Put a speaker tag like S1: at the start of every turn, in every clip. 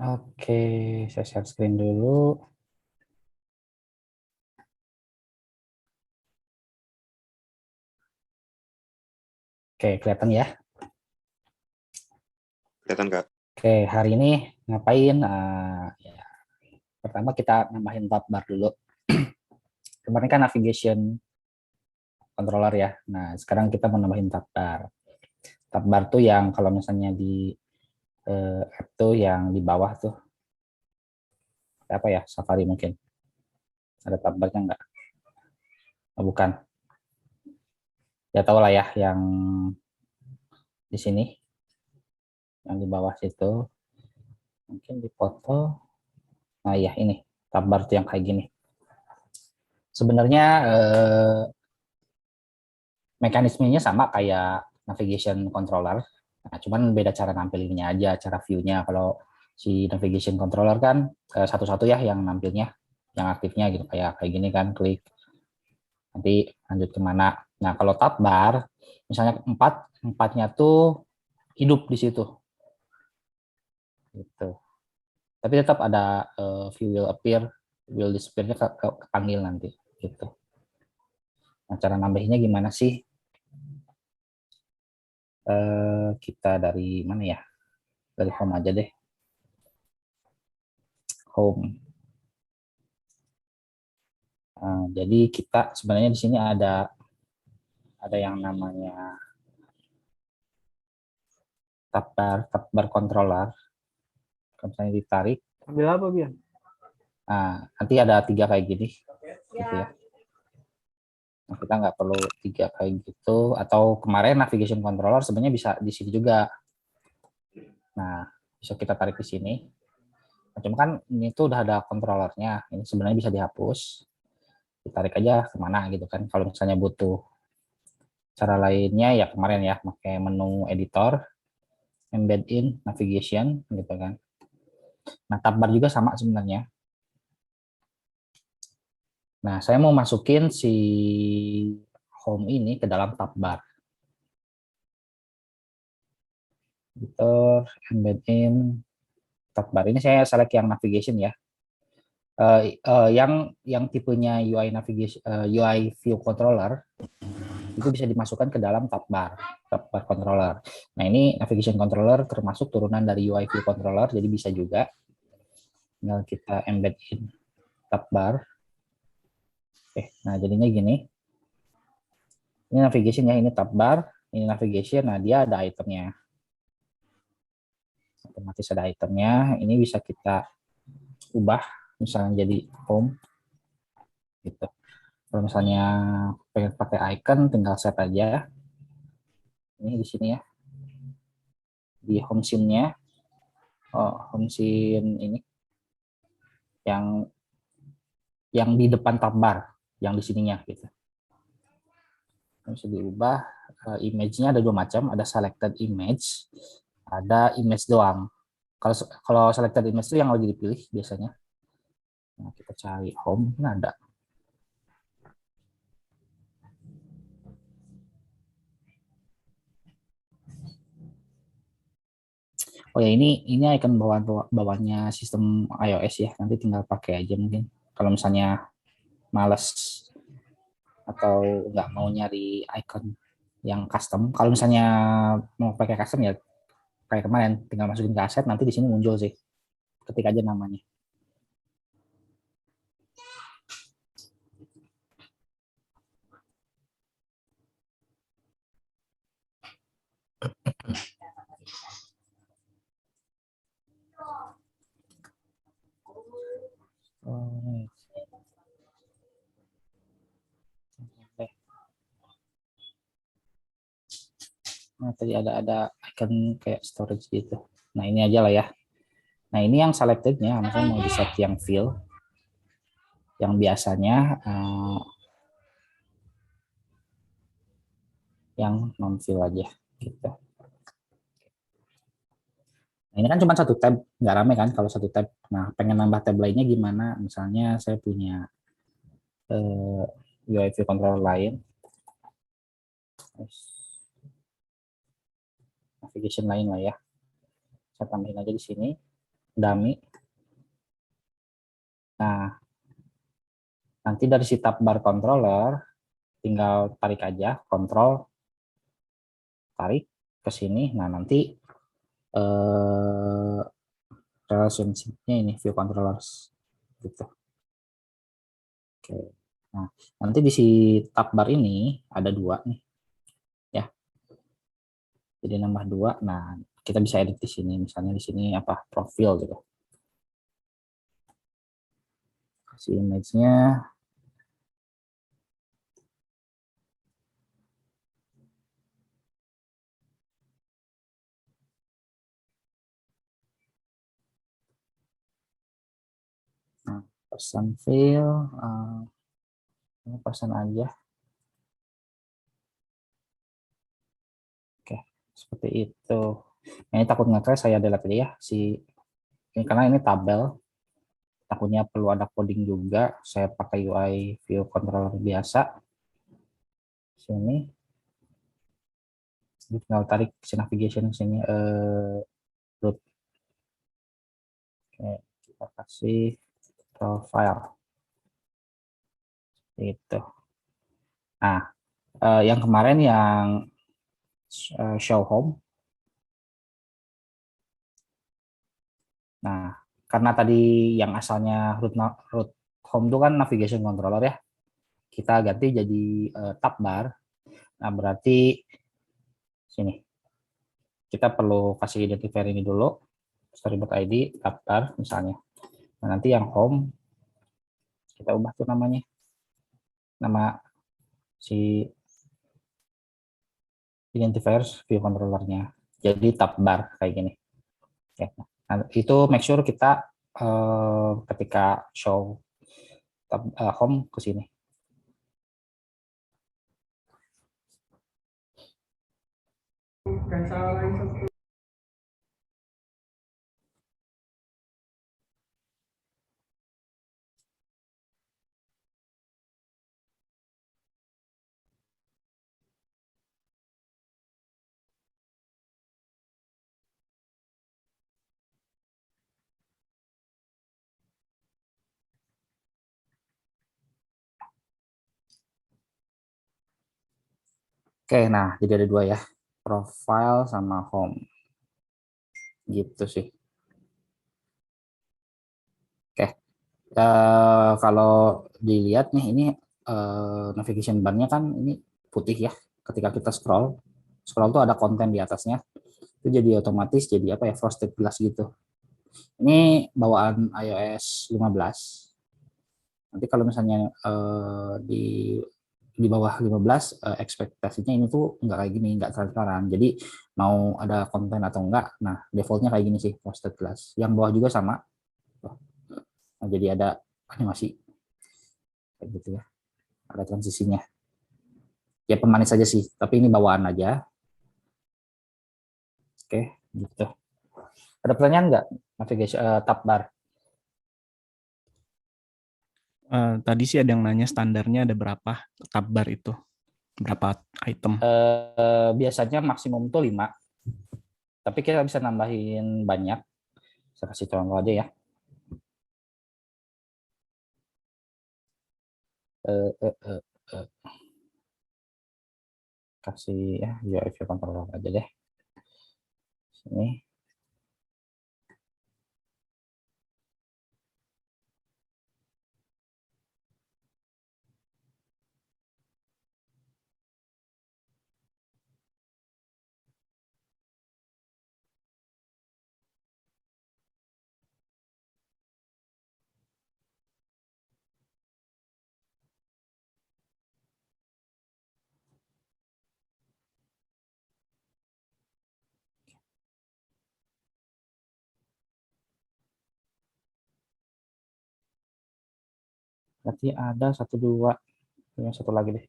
S1: Oke, saya share screen dulu. Oke, kelihatan ya.
S2: Kelihatan, Kak.
S1: Oke, hari ini ngapain? Ya, pertama kita nambahin tab bar dulu. Kemarin kan navigation controller ya. Nah, sekarang kita mau nambahin tab bar. Tab bar tuh yang kalau misalnya di app tuh yang di bawah tuh apa ya? Safari mungkin. Ada tab barnya nggak? Oh, bukan. Ya tahu lah ya yang di sini, yang di bawah situ. Mungkin di foto. Nah, iya ini tab bar tuh yang kayak gini. Sebenarnya mekanismenya sama kayak navigation controller. Nah, cuman beda cara nampilinnya aja, cara view-nya. Kalau si navigation controller kan satu-satu ya yang nampilnya, yang aktifnya gitu kayak kayak gini kan, klik nanti lanjut kemana. Nah, kalau tab bar, misalnya empatnya tuh hidup di situ, gitu. Tapi tetap ada view will appear, will disappear-nya kepanggil nanti, gitu. Nah, cara nambahinnya gimana sih? Kita dari mana ya? Dari home aja deh. Home. Jadi kita sebenarnya di sini ada yang namanya tab bar controller. Kalau misalnya ditarik,
S3: Ambil apa, Bian?
S1: nanti ada 3 kayak gini, gitu ya. Nah, kita nggak perlu 3 kayak gitu. Atau kemarin navigation controller sebenarnya bisa di sini juga. Nah, bisa kita tarik di sini. Nah, cuma kan ini tuh udah ada controllernya. Ini sebenarnya bisa dihapus. Ditarik aja kemana gitu kan. Kalau misalnya butuh cara lainnya ya kemarin ya, pakai menu editor, embed in, navigation gitu kan. Nah, tab bar juga sama sebenarnya. Nah, saya mau masukin si home ini ke dalam tab bar. Editor, embed in, tab bar. Ini saya select yang navigation ya. Yang tipenya UI navigation, UI view controller itu bisa dimasukkan ke dalam tab bar controller. Nah, ini navigation controller termasuk turunan dari UI view controller, jadi bisa juga. Tinggal kita embed in tab bar. Nah jadinya gini. Ini navigation ya, ini tab bar, ini navigation. Nah, dia ada itemnya. Otomatis ada itemnya. Ini bisa kita ubah, misalnya jadi home. Gitu. Kalau misalnya pengen pakai icon, tinggal set aja. Ini di sini ya. Di home scene-nya. Home scene ini. Yang di depan tab bar. Yang di sininya gitu. Bisa diubah. Image-nya ada 2 macam. Ada selected image. Ada image doang. Kalau selected image itu yang lagi dipilih biasanya. Nah, kita cari home, ini ada. Oh ya, ini icon bawahnya sistem iOS ya. Nanti tinggal pakai aja mungkin. Kalau misalnya males atau nggak mau nyari icon yang custom. Kalau misalnya mau pakai custom ya kayak kemarin, tinggal masukin ke aset, nanti di sini muncul sih. Ketik aja namanya. Oh, nah, tadi ada icon kayak storage gitu. Nah, ini aja lah ya. Nah, ini yang selectednya, misalnya mau di set yang fill, yang biasanya yang non fill aja gitu. Nah, ini kan cuma satu tab, nggak rame kan kalau satu tab. Nah, pengen nambah tab lainnya gimana? Misalnya saya punya UI view controller lain, navigation lain lah ya. Saya tambahin aja di sini. dummy. Nah, nanti dari si tab bar controller tinggal tarik aja, kontrol tarik ke sini. Nah, nanti relationship-nya ini view controllers gitu. Oke. Nah, nanti di si tab bar ini ada dua nih ya. Jadi nambah dua. Nah, kita bisa edit di sini. Misalnya di sini apa profil gitu. Kasih image-nya. Nah, person fill, ini person aja. Oke, seperti itu. Nah, ini takut nge-crash, saya delete aja ya si ini karena ini tabel. Takutnya perlu ada coding juga. Saya pakai UI view controller biasa. Sini, tinggal tarik si navigation sini root. Oke, kita kasih profile itu. Nah, yang kemarin yang show home. Nah, karena tadi yang asalnya root home itu kan navigation controller ya, kita ganti jadi tab bar. Nah, berarti sini kita perlu kasih identifier ini dulu, storyboard ID tab bar misalnya. Nah, nanti yang home kita ubah tuh namanya, nama si identifier view controllernya. Jadi tab bar kayak gini. Oke. Nah, itu make sure kita ketika show tab home ke sini. Oke, nah jadi ada dua ya, profile sama home, gitu sih. Oke, kalau dilihat nih ini navigation bar-nya kan ini putih ya. Ketika kita scroll, scroll tuh ada konten di atasnya, itu jadi otomatis jadi apa ya frosted glass gitu. Ini bawaan iOS 15. Nanti kalau misalnya di bawah 15 ekspektasinya ini tuh nggak kayak gini, nggak transparan. Jadi mau ada konten atau enggak, nah defaultnya kayak gini sih frosted glass. Yang bawah juga sama. Nah, jadi ada animasi kayak gitu ya, ada transisinya. Ya pemanis saja sih, tapi ini bawaan aja. Oke, gitu. Ada pertanyaan nggak? Navigation tab bar.
S2: Tadi sih ada yang nanya standarnya ada berapa tab bar itu, berapa item?
S1: Biasanya maksimum tuh 5, tapi kita bisa nambahin banyak. Saya kasih contoh aja ya. Eh, eh, eh, eh. Kasih ya UI view controller aja deh. Sini. Berarti ada satu dua, yang satu lagi deh.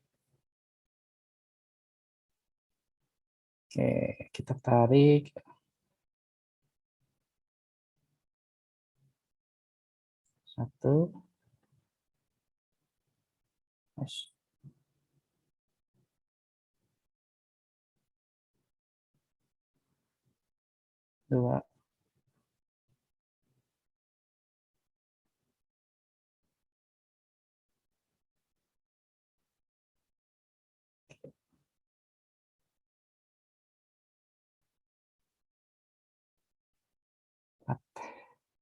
S1: Oke, kita tarik satu, dua,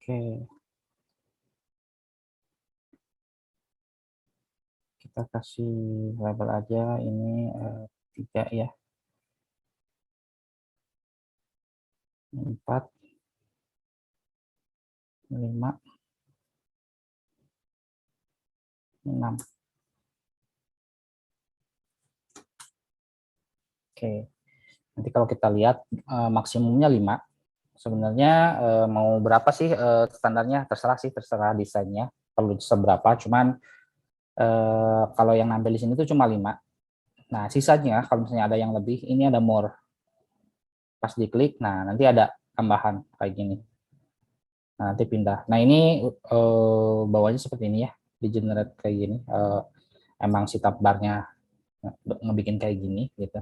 S1: Oke, kita kasih label aja ini 3 ya, 4, 5, 6. Oke, nanti kalau kita lihat maksimumnya 5. Sebenarnya mau berapa sih standarnya, terserah sih, terserah desainnya perlu seberapa, cuman kalau yang nampil di sini tuh cuma 5. Nah, sisanya kalau misalnya ada yang lebih, ini ada more. Pas diklik, nah nanti ada tambahan kayak gini. Nah, nanti pindah. Nah, ini bawahnya seperti ini ya, di generate kayak gini. Emang si tab barnya ngebikin kayak gini gitu.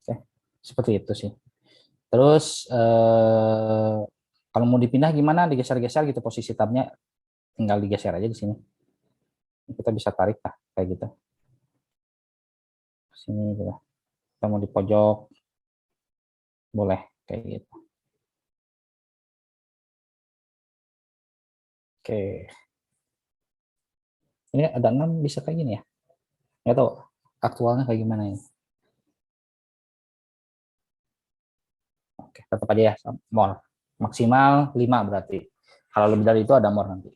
S1: Oke, seperti itu sih. Terus kalau mau dipindah gimana, digeser-geser gitu posisi tabnya, tinggal digeser aja di sini. Kita bisa tarik lah kayak gitu. Sini gitu. Kita mau di pojok, boleh kayak gitu. Oke. Ini ada 6 bisa kayak gini ya. Nggak tahu aktualnya kayak gimana ini. Oke, tetap aja ya, more. Maksimal 5 berarti. Kalau lebih dari itu ada more nanti.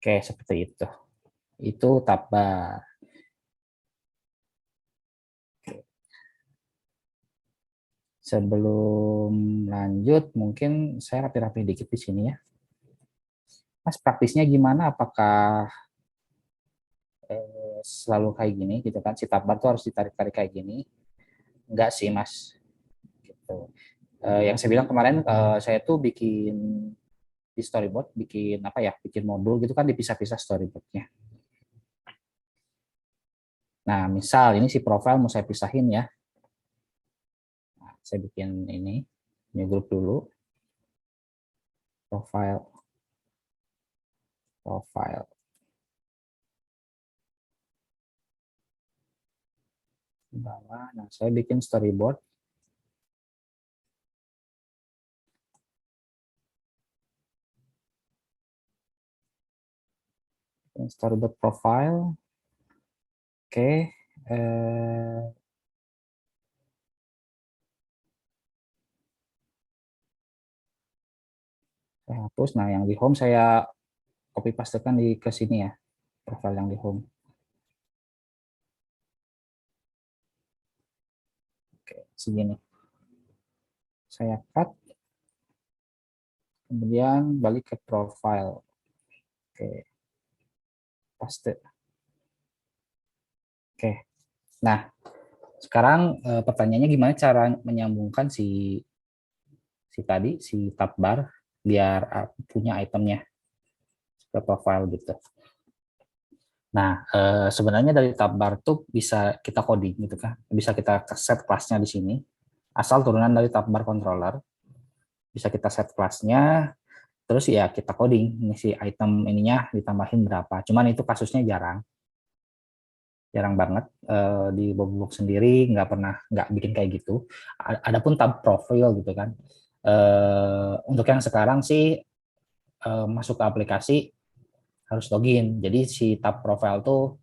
S1: Oke, seperti itu. Itu tab bar. Sebelum lanjut, mungkin saya rapi-rapi dikit di sini ya. Mas, praktisnya gimana? Apakah selalu kayak gini gitu kan? Si tab bar tuh harus ditarik-tarik kayak gini? Enggak sih, Mas. Gitu. Yang saya bilang kemarin, saya tuh bikin di storyboard, bikin apa ya? Bikin modul gitu kan, dipisah-pisah storyboardnya. Nah, misal ini si profile mau saya pisahin ya. Nah, saya bikin ini, new group dulu, profile, profile. Di bawah, nah saya bikin storyboard. Storyboard profile. Oke. Saya hapus. Nah, yang di home saya copy pastekan di ke sini ya, profile yang di home. Oke, segini. Saya cut, kemudian balik ke profile. Oke, paste. Oke. Nah, sekarang pertanyaannya gimana cara menyambungkan si tadi si tab bar biar punya itemnya ke profile gitu. Nah, sebenarnya dari tab bar tuh bisa kita coding gitu kan. Bisa kita set kelasnya di sini. Asal turunan dari tab bar controller. Bisa kita set kelasnya, terus ya kita coding. Ini si item ininya ditambahin berapa. Cuman itu kasusnya jarang. Jarang banget di Boblok sendiri nggak bikin kayak gitu. Adapun tab profile gitu kan. Untuk yang sekarang sih masuk ke aplikasi harus login. Jadi si tab profile tuh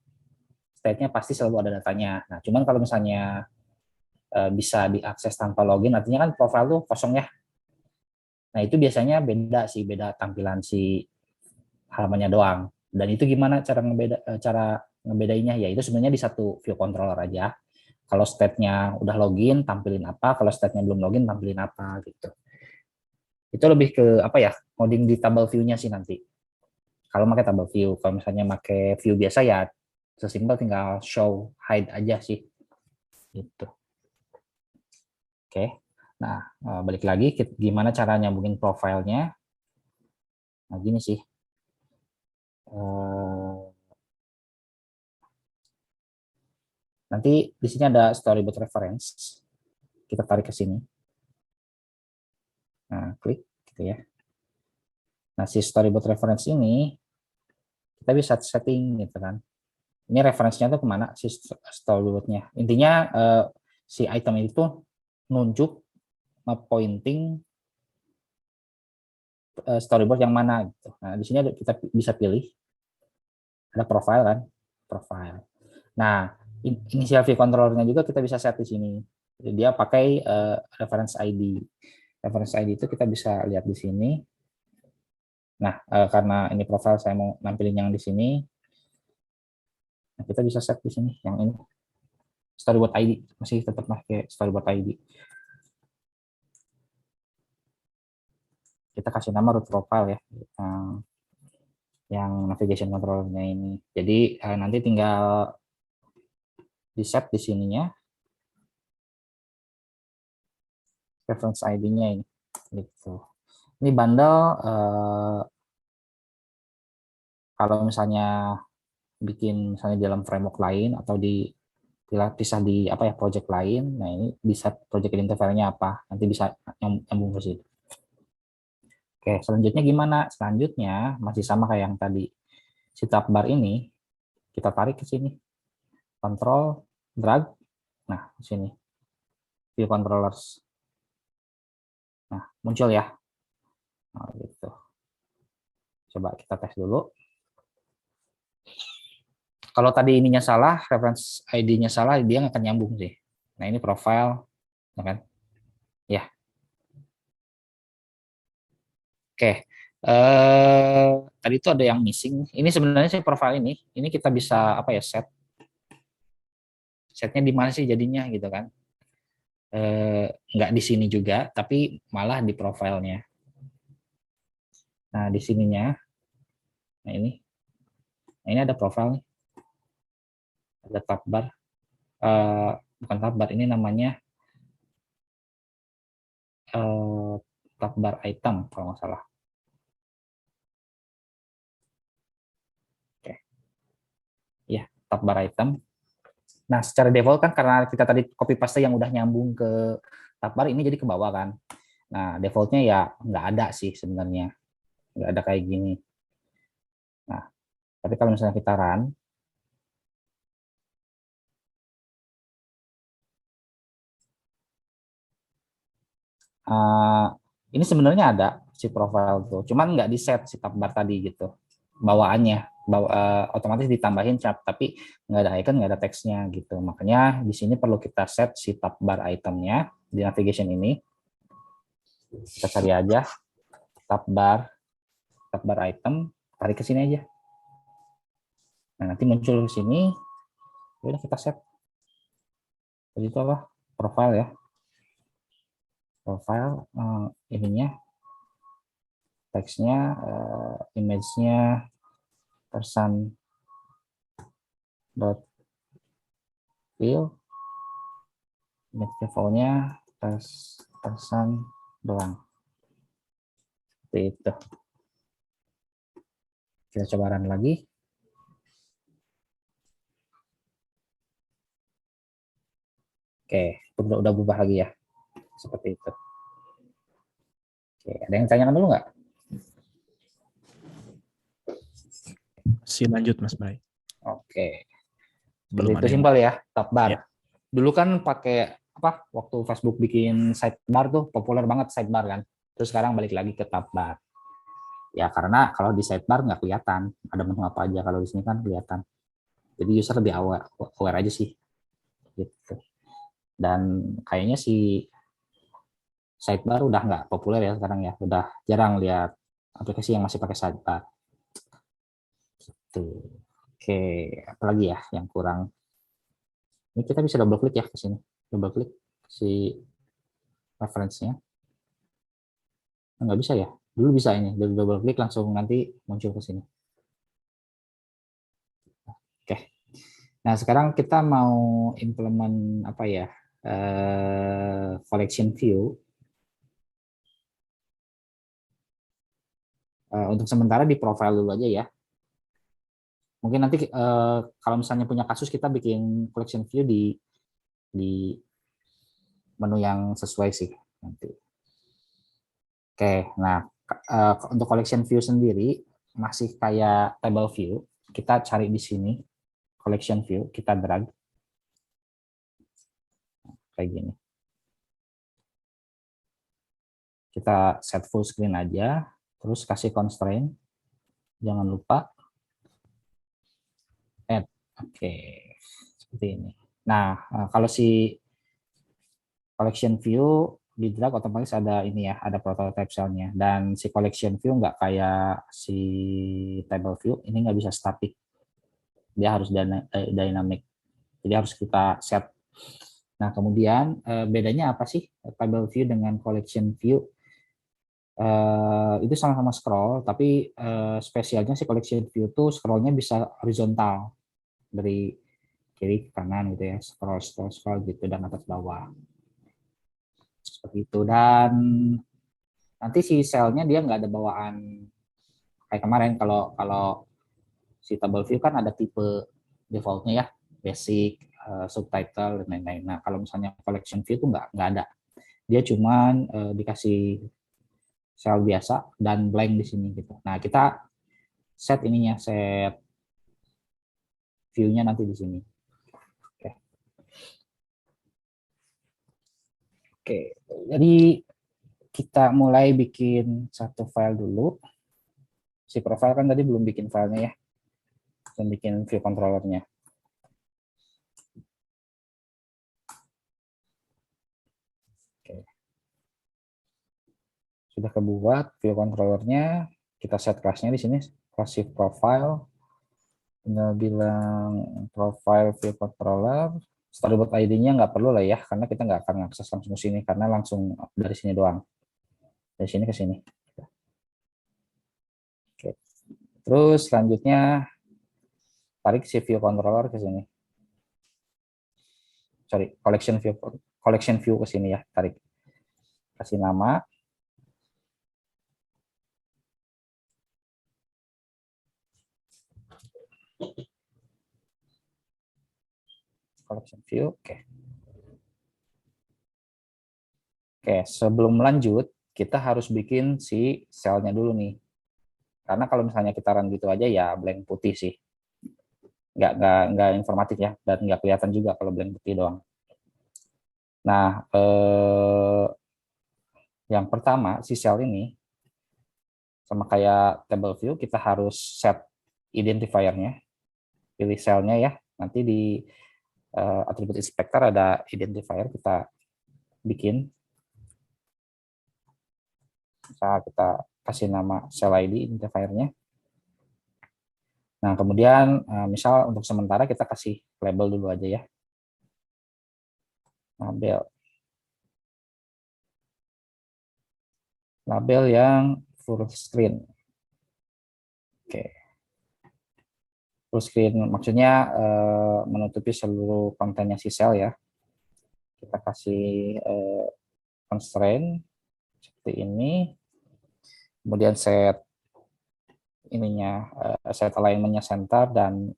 S1: state-nya pasti selalu ada datanya. Nah, cuman kalau misalnya bisa diakses tanpa login, artinya kan profile tuh kosong ya. Nah, itu biasanya beda sih, beda tampilan si halamannya doang. Dan itu gimana cara ngebedainnya? Ya itu sebenarnya di satu view controller aja. Kalau state-nya udah login, tampilin apa. Kalau state-nya belum login, tampilin apa gitu. Itu lebih ke apa ya? Coding di table view-nya sih nanti. Kalau pakai table view, kalau misalnya pakai view biasa ya sesimpel tinggal show hide aja sih gitu. Oke. Nah, balik lagi gimana cara nyambungin profilnya. Nah, gini sih. Nanti di sini ada storyboard reference. Kita tarik ke sini. Nah, klik gitu ya. Nah, si storyboard reference ini kita bisa setting gitu kan. Ini referensinya tuh kemana si storyboardnya. Intinya si item itu nunjuk pointing storyboard yang mana gitu. Nah, di sini kita bisa pilih ada profile kan, profile. Nah, inisial view controllernya juga kita bisa set di sini. Jadi dia pakai reference ID. Reference ID itu kita bisa lihat di sini. Nah, karena ini profile saya mau nampilin yang di sini, nah kita bisa set di sini yang ini storyboard ID, masih tetap pakai storyboard ID. Kita kasih nama root profile ya, yang navigation controllernya ini. Jadi nanti tinggal di set di sininya reference ID-nya ini. Gitu. Ini bundle kalau misalnya bikin misalnya di dalam framework lain atau pisah di apa ya project lain, nah ini bisa project identifier-nya apa, nanti bisa nyambung ke situ. Oke, selanjutnya gimana? Selanjutnya masih sama kayak yang tadi. Si tab bar ini kita tarik ke sini, control, drag, nah di sini view controllers. Nah muncul ya, nah, gitu. Coba kita tes dulu. Kalau tadi ininya salah, reference ID-nya salah, dia nggak akan nyambung sih. Nah ini profile, ya kan? Ya. Oke. Tadi itu ada yang missing. Ini sebenarnya sih profile ini kita bisa apa ya setnya di mana sih jadinya gitu kan? Nggak di sini juga, tapi malah di profilnya. Nah di sininya, nah ini ada profile nih, ada tab bar. Bukan tab bar, ini namanya tab bar item kalau nggak salah. Oke, ya tab bar item. Nah secara default kan karena kita tadi copy paste yang udah nyambung ke tab bar ini jadi ke bawah kan. Nah defaultnya ya nggak ada sih sebenarnya, nggak ada kayak gini. Nah tapi kalau misalnya kita run, ini sebenarnya ada si profile tuh, cuman nggak di set si tab bar tadi gitu. Bawaannya otomatis ditambahin tapi nggak ada icon, nggak ada teksnya gitu. Makanya di sini perlu kita set si tab bar itemnya di navigation ini. Kita cari aja tab bar item, tarik ke sini aja. Nah nanti muncul di sini, udah kita set. Jadi itu apa? Profile ya. Profile ininya, teksnya, image-nya person dot fill, image levelnya person doang. Seperti itu. Kita coba run lagi. Oke, udah berubah lagi ya. Seperti itu. Oke, ada yang tanyakan dulu nggak?
S2: Si lanjut Mas Bray.
S1: Oke.
S2: Belum
S1: Seperti itu
S2: ada yang
S1: simpel ya, tab bar.
S2: Ya.
S1: Dulu kan pakai apa? Waktu Facebook bikin sidebar tuh populer banget sidebar kan. Terus sekarang balik lagi ke tab bar. Ya karena kalau di sidebar nggak kelihatan ada menu apa aja, kalau di sini kan kelihatan. Jadi user lebih aware aja sih. Gitu. Dan kayaknya si sidebar udah nggak populer ya sekarang ya. Udah jarang lihat aplikasi yang masih pakai sidebar. Tuh. Oke, apalagi ya yang kurang? Ini kita bisa double klik ya ke sini. Double klik si reference-nya. Nggak bisa ya? Dulu bisa ini. Double klik langsung nanti muncul ke sini. Oke. Nah, sekarang kita mau implement apa ya? Collection view. Untuk sementara di profile dulu aja ya. Mungkin nanti kalau misalnya punya kasus kita bikin collection view di menu yang sesuai sih nanti. Oke, nah untuk collection view sendiri masih kayak table view. Kita cari di sini collection view, kita drag kayak gini. kita set full screen aja, terus kasih constraint, jangan lupa add. Oke, seperti ini. Nah, kalau si collection view di drag otomatis ada ini ya, ada prototype cell-nya. Dan si collection view nggak kayak si table view, ini nggak bisa static. Dia harus dynamic. Jadi harus kita set. Nah, kemudian bedanya apa sih table view dengan collection view? Itu sama-sama scroll, tapi spesialnya si collection view tuh scrollnya bisa horizontal dari kiri ke kanan gitu ya, scroll scroll scroll gitu dan atas bawah seperti itu. Dan nanti si selnya dia nggak ada bawaan kayak kemarin. Kalau kalau si table view kan ada tipe defaultnya ya, basic, subtitle dan lain-lain. Nah kalau misalnya collection view tuh nggak ada, dia cuman dikasih sel biasa dan blank di sini gitu. Nah kita set ininya, set view-nya nanti di sini. Oke. Oke, jadi kita mulai bikin satu file dulu. Si profile kan tadi belum bikin filenya ya, belum bikin view controllernya. Oke. Sudah kebuat view controllernya, kita set kelasnya di sini, class profile. Tinggal bilang profile view controller. Storyboard ID-nya nggak perlu lah ya, karena kita nggak akan akses langsung ke sini, karena langsung dari sini doang. Dari sini ke sini. Oke. Terus selanjutnya tarik si view controller ke sini. Sorry, collection view ke sini ya, tarik. Kasih nama. Collection view, oke. Oke, sebelum lanjut, kita harus bikin si selnya dulu nih. Karena kalau misalnya kita run gitu aja ya blank putih sih. Nggak informatif ya, dan nggak kelihatan juga kalau blank putih doang. Nah, yang pertama, si sel ini, sama kayak table view, kita harus set identifier-nya. Pilih selnya ya, nanti di atribut inspector ada identifier, kita bikin. Misal kita kasih nama cell ID identifier-nya. Nah, kemudian misal untuk sementara kita kasih label dulu aja ya. Label yang full screen. Oke. Full screen maksudnya menutupi seluruh kontennya si sel ya. Kita kasih constraint seperti ini. Kemudian set ininya, set alignment-nya center dan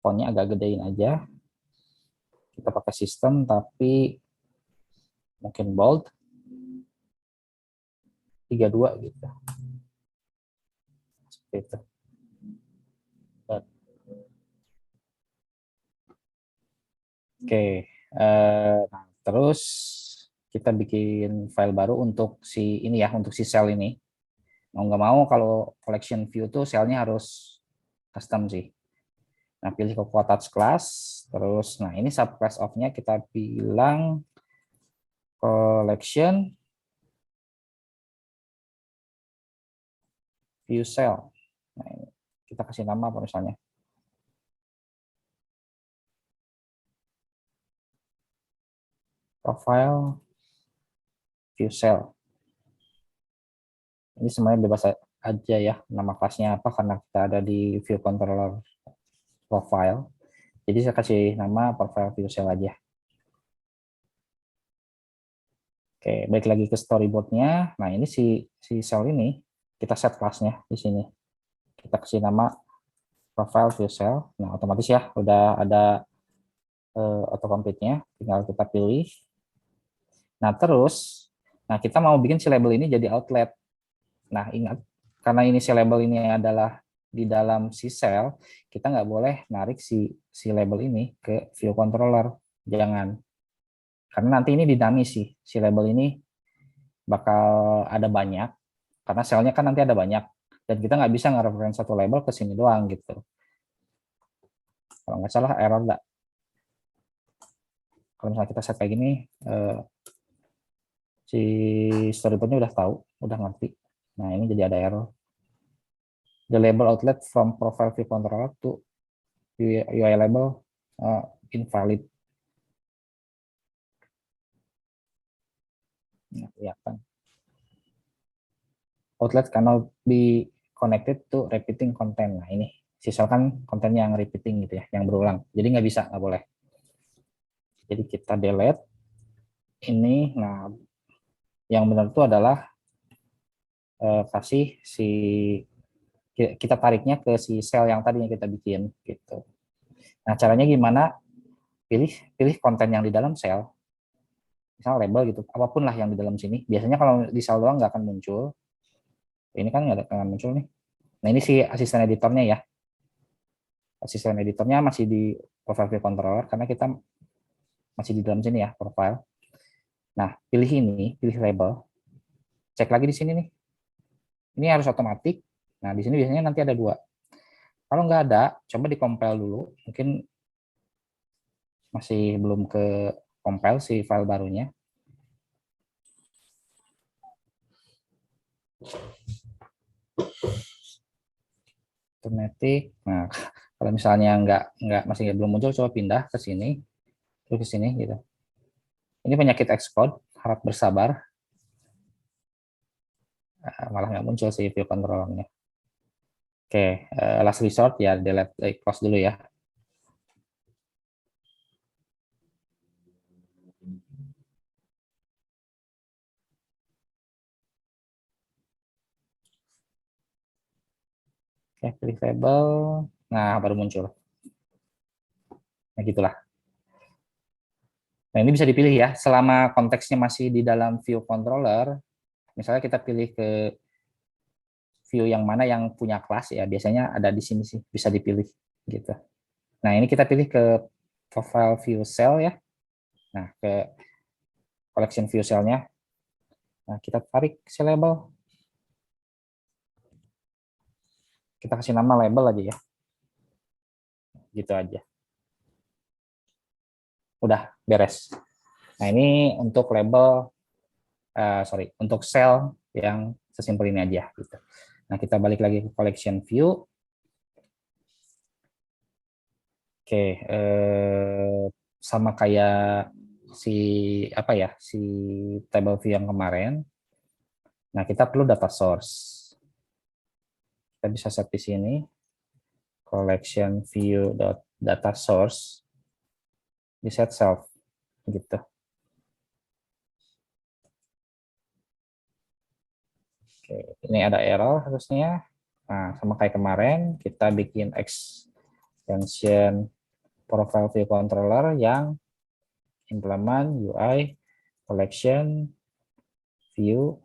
S1: font-nya agak gedein aja. Kita pakai sistem tapi mungkin bold 32 gitu. Seperti itu. Oke, nah, terus kita bikin file baru untuk si ini ya, untuk si sel ini. Mau nggak mau kalau collection view tuh selnya harus custom sih. Nah, pilih Cocoa Touch class, terus nah ini subclass of-nya kita bilang collection view cell. Nah, ini kita kasih nama apa misalnya? Profile view cell. Ini semuanya bebas aja ya, nama kelasnya apa karena kita ada di view controller profile. Jadi saya kasih nama profile view cell aja. Oke, balik lagi ke storyboard-nya. Nah, ini si cell ini kita set kelasnya di sini. Kita kasih nama profile view cell. Nah, otomatis ya udah ada autocomplete-nya, tinggal kita pilih. Nah, terus kita mau bikin si label ini jadi outlet. Nah, ingat karena ini si label ini adalah di dalam si cell, kita nggak boleh narik si label ini ke view controller. Jangan. Karena nanti ini dinamis sih, si label ini bakal ada banyak, karena selnya kan nanti ada banyak, dan kita nggak bisa nge-reference satu label ke sini doang gitu. Kalau nggak salah error nggak? Kalau misalnya kita set kayak gini, si storyboardnya udah tahu, udah ngerti. Nah ini jadi ada error. The label outlet from profile view controller to UI label invalid. Nah, kelihatan. Outlet cannot be connected to repeating content. Nah ini, sisal kan konten yang repeating gitu ya, yang berulang. Jadi nggak bisa, nggak boleh. Jadi kita delete ini. Nah yang benar itu adalah kasih si kita tariknya ke si sel yang tadinya kita bikin gitu. Nah caranya gimana? Pilih konten yang di dalam sel, misal label gitu, apapun lah yang di dalam sini. Biasanya kalau di sel doang nggak akan muncul. Ini kan nggak akan muncul nih. Nah ini si asisten editornya ya. Asisten editornya masih di profile view controller karena kita masih di dalam sini ya profile. Nah pilih ini, pilih label, cek lagi di sini nih. Ini harus otomatis. Nah di sini biasanya nanti ada 2. Kalau nggak ada, coba di compile dulu. Mungkin masih belum ke compile si file barunya. Automatic. Nah, kalau misalnya nggak masih belum muncul, coba pindah ke sini, terus ke sini gitu. Ini penyakit Xcode, harap bersabar. Malah nggak muncul sih view controllernya. Oke, last resort ya delete, close dulu ya. Oke, pilih label. Nah, baru muncul. Nah, gitulah. Nah, ini bisa dipilih ya, selama konteksnya masih di dalam view controller, misalnya kita pilih ke view yang mana yang punya kelas ya, biasanya ada di sini sih, bisa dipilih gitu. Nah, ini kita pilih ke profile view cell ya. Nah, ke collection view cell-nya. Nah, kita tarik si label. Kita kasih nama label aja ya. Gitu aja. Udah beres. Nah, ini untuk label, untuk cell yang sesimpel ini aja gitu. Nah, kita balik lagi ke collection view. Oke, sama kayak si apa ya, si table view yang kemarin. Nah, kita perlu data source. Kita bisa set di sini collection view data source di set self gitu. Oke, ini ada error harusnya. Nah, sama kayak kemarin kita bikin extension profile view controller yang implement UI collection view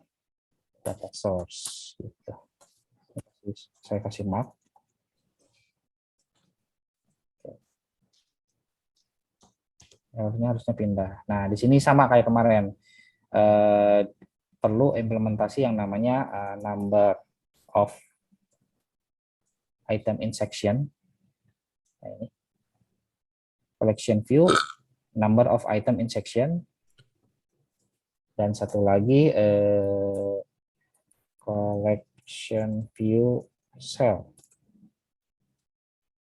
S1: data source gitu. Saya kasih map. Harusnya pindah. Nah, di sini sama kayak kemarin. Perlu implementasi yang namanya number of item in section. Nah, ini. Collection view, number of item in section. Dan satu lagi collection view cell.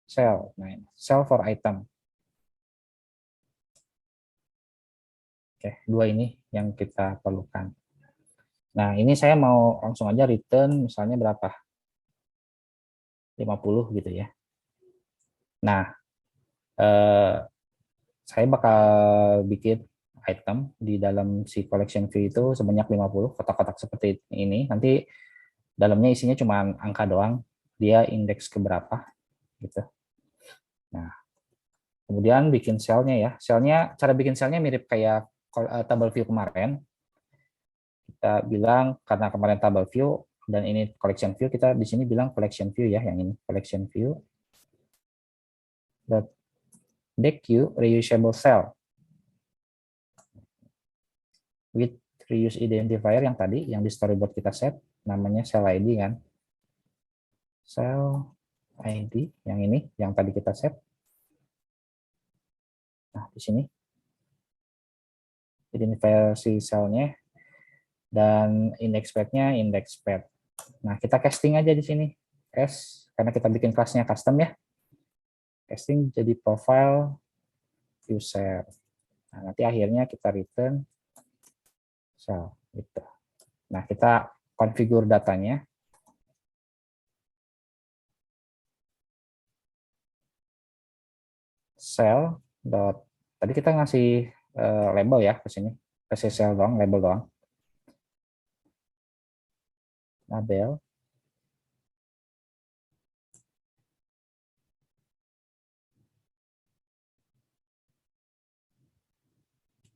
S1: Cell, nah, cell for item. Oke, 2 ini yang kita perlukan. Nah, ini saya mau langsung aja return misalnya berapa? 50 gitu ya. Nah, saya bakal bikin item di dalam si collection view itu sebanyak 50 kotak-kotak seperti ini. Nanti dalamnya isinya cuma angka doang. Dia indeks ke berapa gitu. Nah, kemudian bikin selnya ya. Selnya, cara bikin selnya mirip kayak table view kemarin. Kita bilang karena kemarin table view dan ini collection view, kita di sini bilang collection view ya, yang ini collection view dot deque reusable cell with reuse identifier yang tadi, yang di storyboard kita set, namanya cell ID kan. Cell ID yang ini, yang tadi kita set. Nah, di sini identifier si cell-nya dan index path-nya index path. Nah, kita casting aja di sini. Karena kita bikin kelasnya custom ya. Casting jadi profile user. Nah, nanti akhirnya kita return cell gitu. Nah, kita configure datanya. Cell dot tadi kita ngasih label ya ke sini. Kasih cell doang, label doang. Label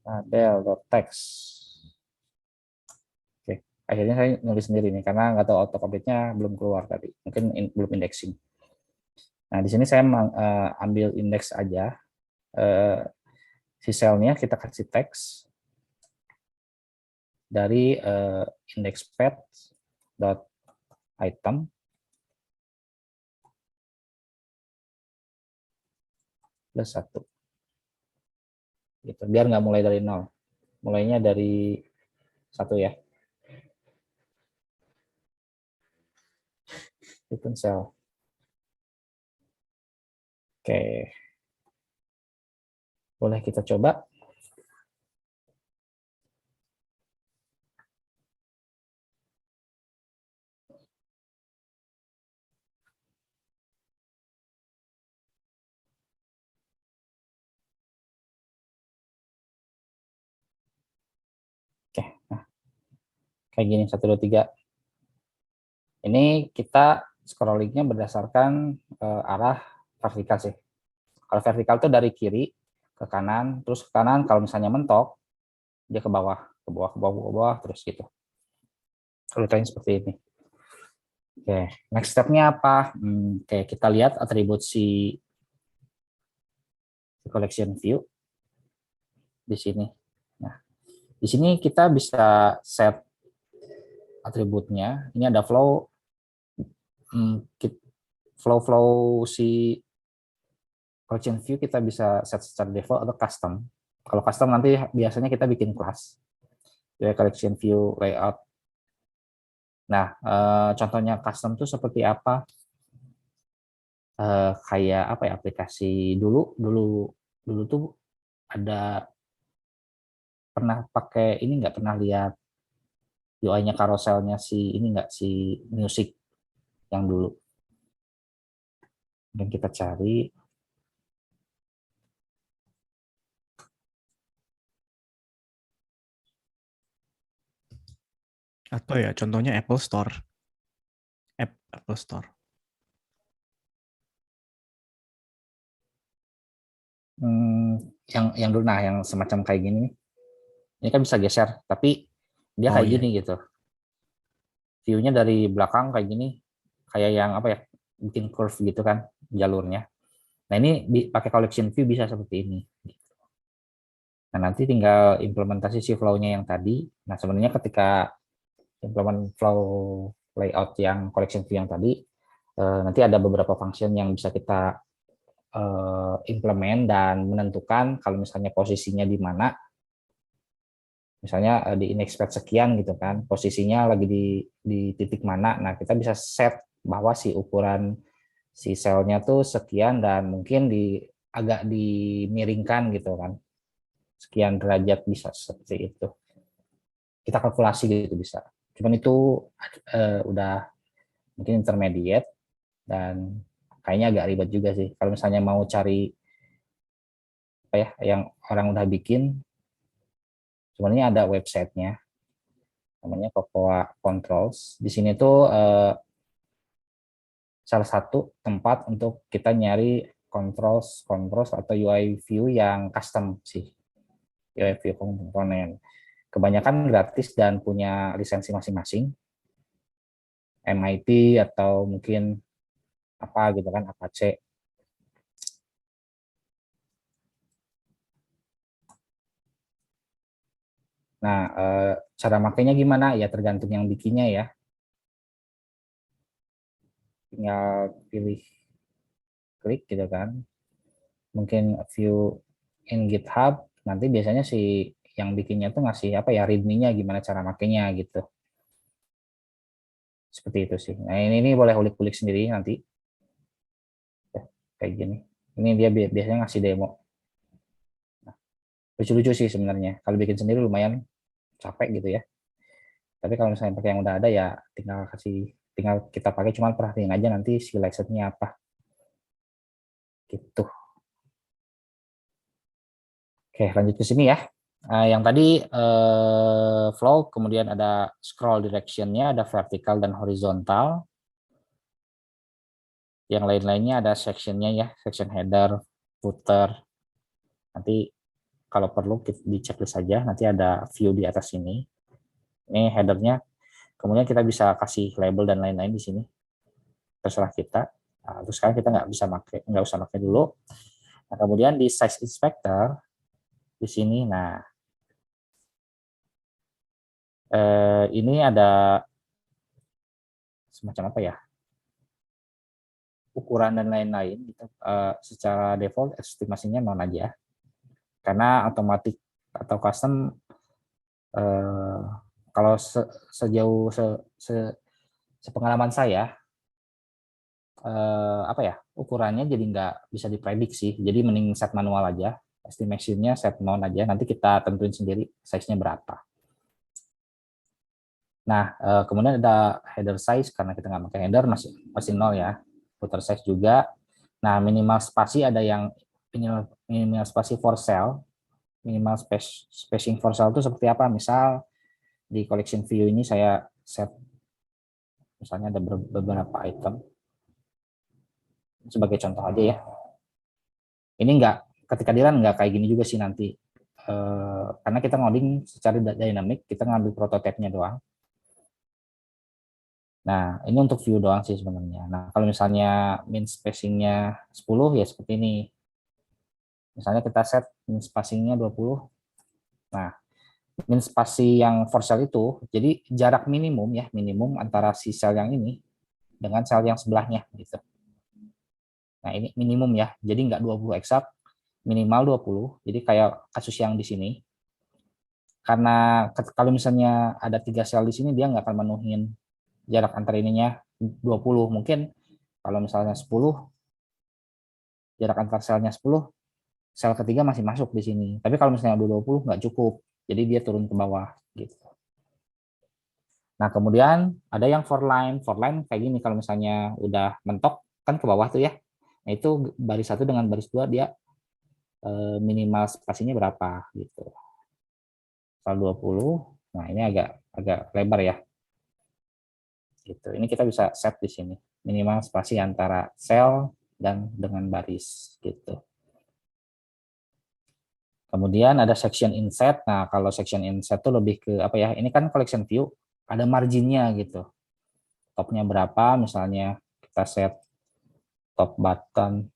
S1: label.text. Oke, akhirnya saya nulis sendiri nih karena nggak tahu autocomplete-nya belum keluar tadi, mungkin belum indexing. Nah, di sini saya ambil index aja, si cell-nya kita kasih teks dari index path dot item plus 1 gitu, biar nggak mulai dari 0, mulainya dari 1 ya. Return cell. Oke, boleh kita coba. Oke, nah kayak gini 1, 2, 3. Ini kita scrollingnya berdasarkan arah vertikal sih. Kalau vertikal itu dari kiri ke kanan, terus ke kanan kalau misalnya mentok, dia ke bawah, ke bawah, ke bawah, ke bawah, terus gitu. Urutannya seperti ini. Oke, next step-nya apa? Oke, kita lihat atribut si collection view di sini. Nah, di sini kita bisa set atributnya. Ini ada flow, flow si collection view kita bisa set secara default atau custom. Kalau custom nanti biasanya kita bikin kelas. Ya, collection view layout. Nah, contohnya custom tuh seperti apa? Kayak apa ya, aplikasi dulu tuh ada, pernah pakai ini nggak, pernah lihat UI-nya carousel-nya si ini nggak, si music yang dulu. Dan kita cari
S2: Atau ya contohnya Apple Store. Apple Store.
S1: yang dulu, nah yang semacam kayak gini nih. Ini kan bisa geser, tapi dia
S2: Oh
S1: kayak
S2: iya.
S1: gini gitu. View-nya dari belakang kayak gini, kayak yang apa ya, bikin curve gitu kan jalurnya. Nah, ini pakai collection view bisa seperti ini. Nah, nanti tinggal implementasi si flow-nya yang tadi. Nah, sebenarnya ketika implement flow layout yang collection view yang tadi, nanti ada beberapa function yang bisa kita implement dan menentukan kalau misalnya posisinya di mana. Misalnya di index path sekian gitu kan, posisinya lagi di titik mana. Nah, kita bisa set bahwa si ukuran si selnya tuh sekian dan mungkin agak dimiringkan gitu kan. Sekian derajat bisa seperti itu. Kita kalkulasi gitu bisa. Cuman itu udah mungkin intermediate dan kayaknya agak ribet juga sih. Kalau misalnya mau cari apa ya yang orang udah bikin, sebenarnya ada websitenya namanya Cocoa Controls. Di sini tuh salah satu tempat untuk kita nyari controls atau UI view yang custom sih, UI view komponen. Kebanyakan gratis dan punya lisensi masing-masing, MIT atau mungkin apa gitu kan, Apache. Nah, Cara makainya gimana? Ya tergantung yang bikinnya ya. Tinggal pilih klik gitu kan. Mungkin view in GitHub, nanti biasanya si yang bikinnya tuh ngasih apa ya, readme-nya gimana cara makainya gitu. Seperti itu sih. Nah ini boleh ulik-ulik sendiri nanti. Ya, kayak gini. Ini dia biasanya ngasih demo. Nah, lucu-lucu sih sebenarnya. Kalau bikin sendiri lumayan capek gitu ya. Tapi kalau misalnya pakai yang udah ada ya tinggal kita pakai, cuman perhatiin aja nanti si license-nya apa gitu. Oke, lanjut ke sini ya. Yang tadi flow, kemudian ada scroll direction-nya, ada vertical dan horizontal. Yang lain-lainnya ada section-nya ya, section header, footer. Nanti kalau perlu di checklist saja, nanti ada view di atas sini. Ini header-nya. Kemudian kita bisa kasih label dan lain-lain di sini. Terserah kita. Nah, terus sekarang kita nggak usah pakai dulu. Nah, kemudian di size inspector di sini, nah ini ada semacam apa ya, ukuran dan lain-lain. Gitu. Secara default estimasinya non aja, karena otomatis atau custom kalau sejauh sepengalaman saya apa ya, ukurannya jadi nggak bisa diprediksi, jadi mending set manual aja, estimation-nya set non aja, nanti kita tentuin sendiri size-nya berapa. Nah kemudian ada header size, karena kita nggak pakai header masih nol ya. Footer size juga. Nah minimal spasi ada yang minimal spasi for cell, minimal spacing for cell itu seperti apa, misal di collection view ini saya set misalnya ada beberapa item sebagai contoh aja ya. Ini ketika di run nggak kayak gini juga sih nanti. Karena kita ngoding secara dynamic, kita ngambil prototipenya doang. Nah, ini untuk view doang sih sebenarnya. Nah, kalau misalnya min spacing-nya 10 ya seperti ini. Misalnya kita set min spacing-nya 20. Nah, min spasi yang for cell itu, jadi jarak minimum ya, minimum antara si sel yang ini dengan sel yang sebelahnya gitu. Nah, ini minimum ya. Jadi nggak 20 eksak, minimal 20. Jadi kayak kasus yang di sini. Karena kalau misalnya ada 3 sel di sini, dia nggak akan menuhin jarak antar ininya 20. Mungkin kalau misalnya 10, jarak antar selnya 10, sel ketiga masih masuk di sini. Tapi kalau misalnya udah 20, nggak cukup. Jadi dia turun ke bawah gitu. Nah, kemudian ada yang for line. For line kayak gini, kalau misalnya udah mentok, kan ke bawah tuh ya. Nah, itu baris 1 dengan baris 2 dia minimal spasinya berapa gitu. Soal 20. Nah, ini agak lebar ya. Gitu. Ini kita bisa set di sini. Minimal spasi antara sel dan dengan baris gitu. Kemudian ada section inset. Nah, kalau section inset itu lebih ke apa ya? Ini kan collection view, ada marginnya gitu. Topnya berapa, misalnya kita set top button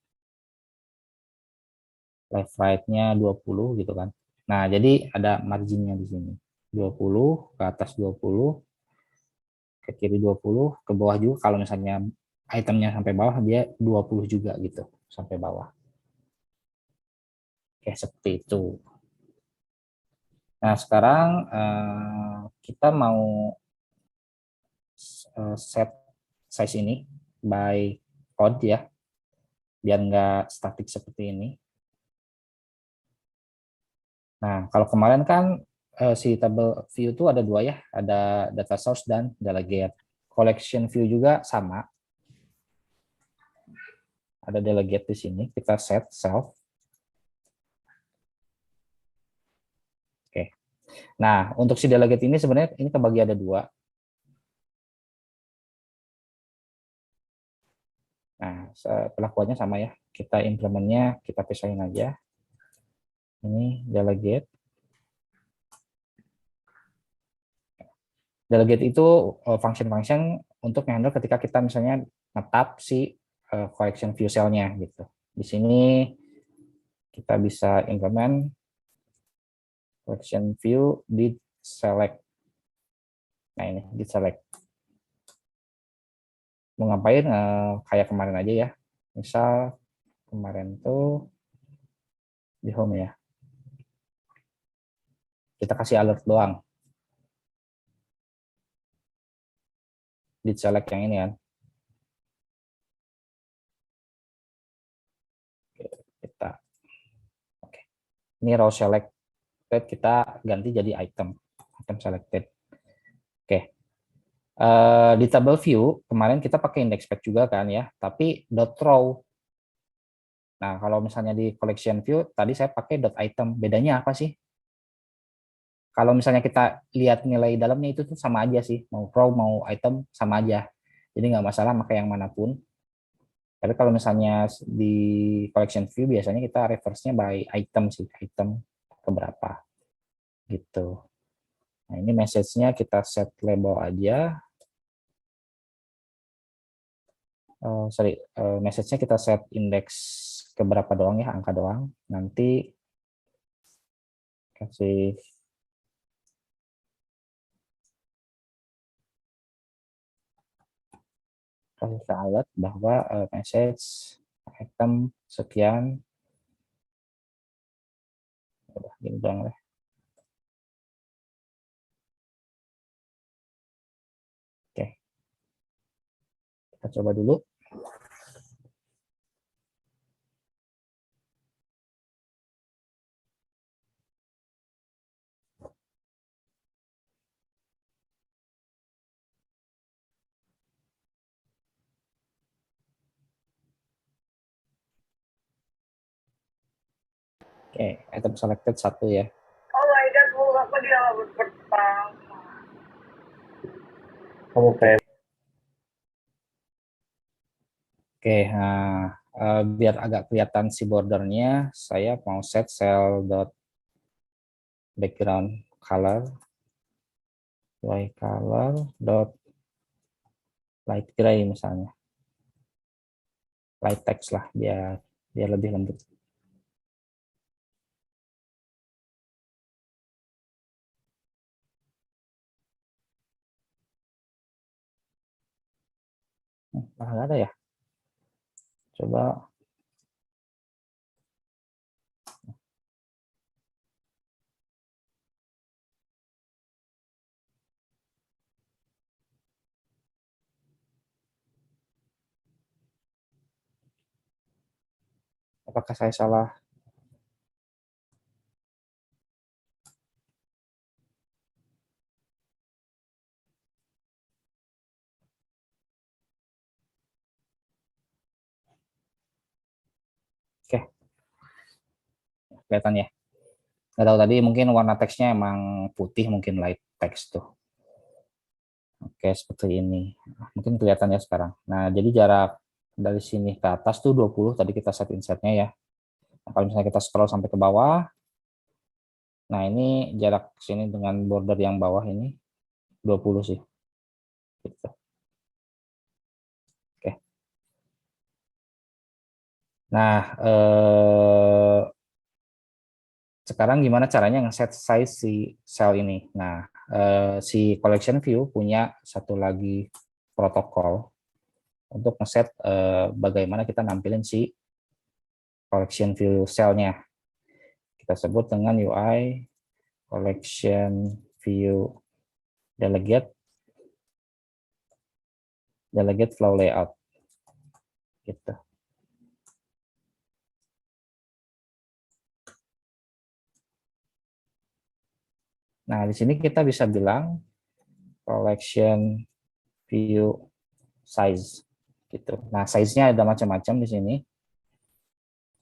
S1: left right-nya 20 gitu kan. Nah, jadi ada marginnya di sini. 20, ke atas 20, ke kiri 20, ke bawah juga kalau misalnya itemnya sampai bawah dia 20 juga gitu, sampai bawah. Oke, seperti itu. Nah, sekarang kita mau set size ini by code ya, biar nggak statik seperti ini. Nah, kalau kemarin kan si table view itu ada dua ya, ada data source dan delegate. Collection view juga sama, ada delegate di sini, kita set self. Oke. Nah, untuk si delegate ini sebenarnya ini kebagi ada dua. Nah, perlakuannya sama ya. Kita implementnya, kita pisahin aja. Ini delegate. Delegate itu function-function untuk handle ketika kita misalnya ngetap si collection view cell-nya gitu. Di sini kita bisa implement collection view di select Nah ini di select. Mau ngapain? Kayak kemarin aja ya. Misal kemarin tuh di home ya. Kita kasih alert doang. Di select yang ini kan. Oke, kita. Oke. Ini row selected kita ganti jadi item. Item selected. Oke. Di table view kemarin kita pakai index page juga kan ya, tapi dot row. Nah, kalau misalnya di collection view tadi saya pakai dot item. Bedanya apa sih? Kalau misalnya kita lihat nilai dalamnya itu tuh sama aja sih, mau row mau item sama aja. Jadi nggak masalah pakai yang manapun. Tapi kalau misalnya di collection view biasanya kita reverse-nya by item sih, item keberapa gitu. Nah, ini message-nya kita set label aja. Message-nya kita set index keberapa doang ya, angka doang. Nanti kasih ke alert bahwa message item sekian. Udah gini doang lah. Oke, kita coba dulu. Oke, item selected 1 ya.
S3: Oh my god, mau apa dia pertama?
S1: Oke. Oke, nah biar agak kelihatan si bordernya, saya mau set cell dot background color y color dot light gray misalnya, light text lah biar biar lebih lembut. Malah nggak ada ya. Coba apakah saya salah? Oke, kelihatan ya. Nggak tahu tadi mungkin warna teksnya emang putih, mungkin light text tuh. Oke, seperti ini. Mungkin kelihatan ya sekarang. Nah, jadi jarak dari sini ke atas tuh 20, tadi kita set insetnya ya. Nah, kalau misalnya kita scroll sampai ke bawah, nah ini jarak sini dengan border yang bawah ini 20 sih. Gitu. Oke. Nah, sekarang gimana caranya nge-set size si cell ini? Nah, si collection view punya satu lagi protokol untuk nge-set bagaimana kita nampilin si collection view cell-nya. Kita sebut dengan UI collection view delegate flow layout gitu. Nah, di sini kita bisa bilang collection view size gitu. Nah, size-nya ada macam-macam di sini.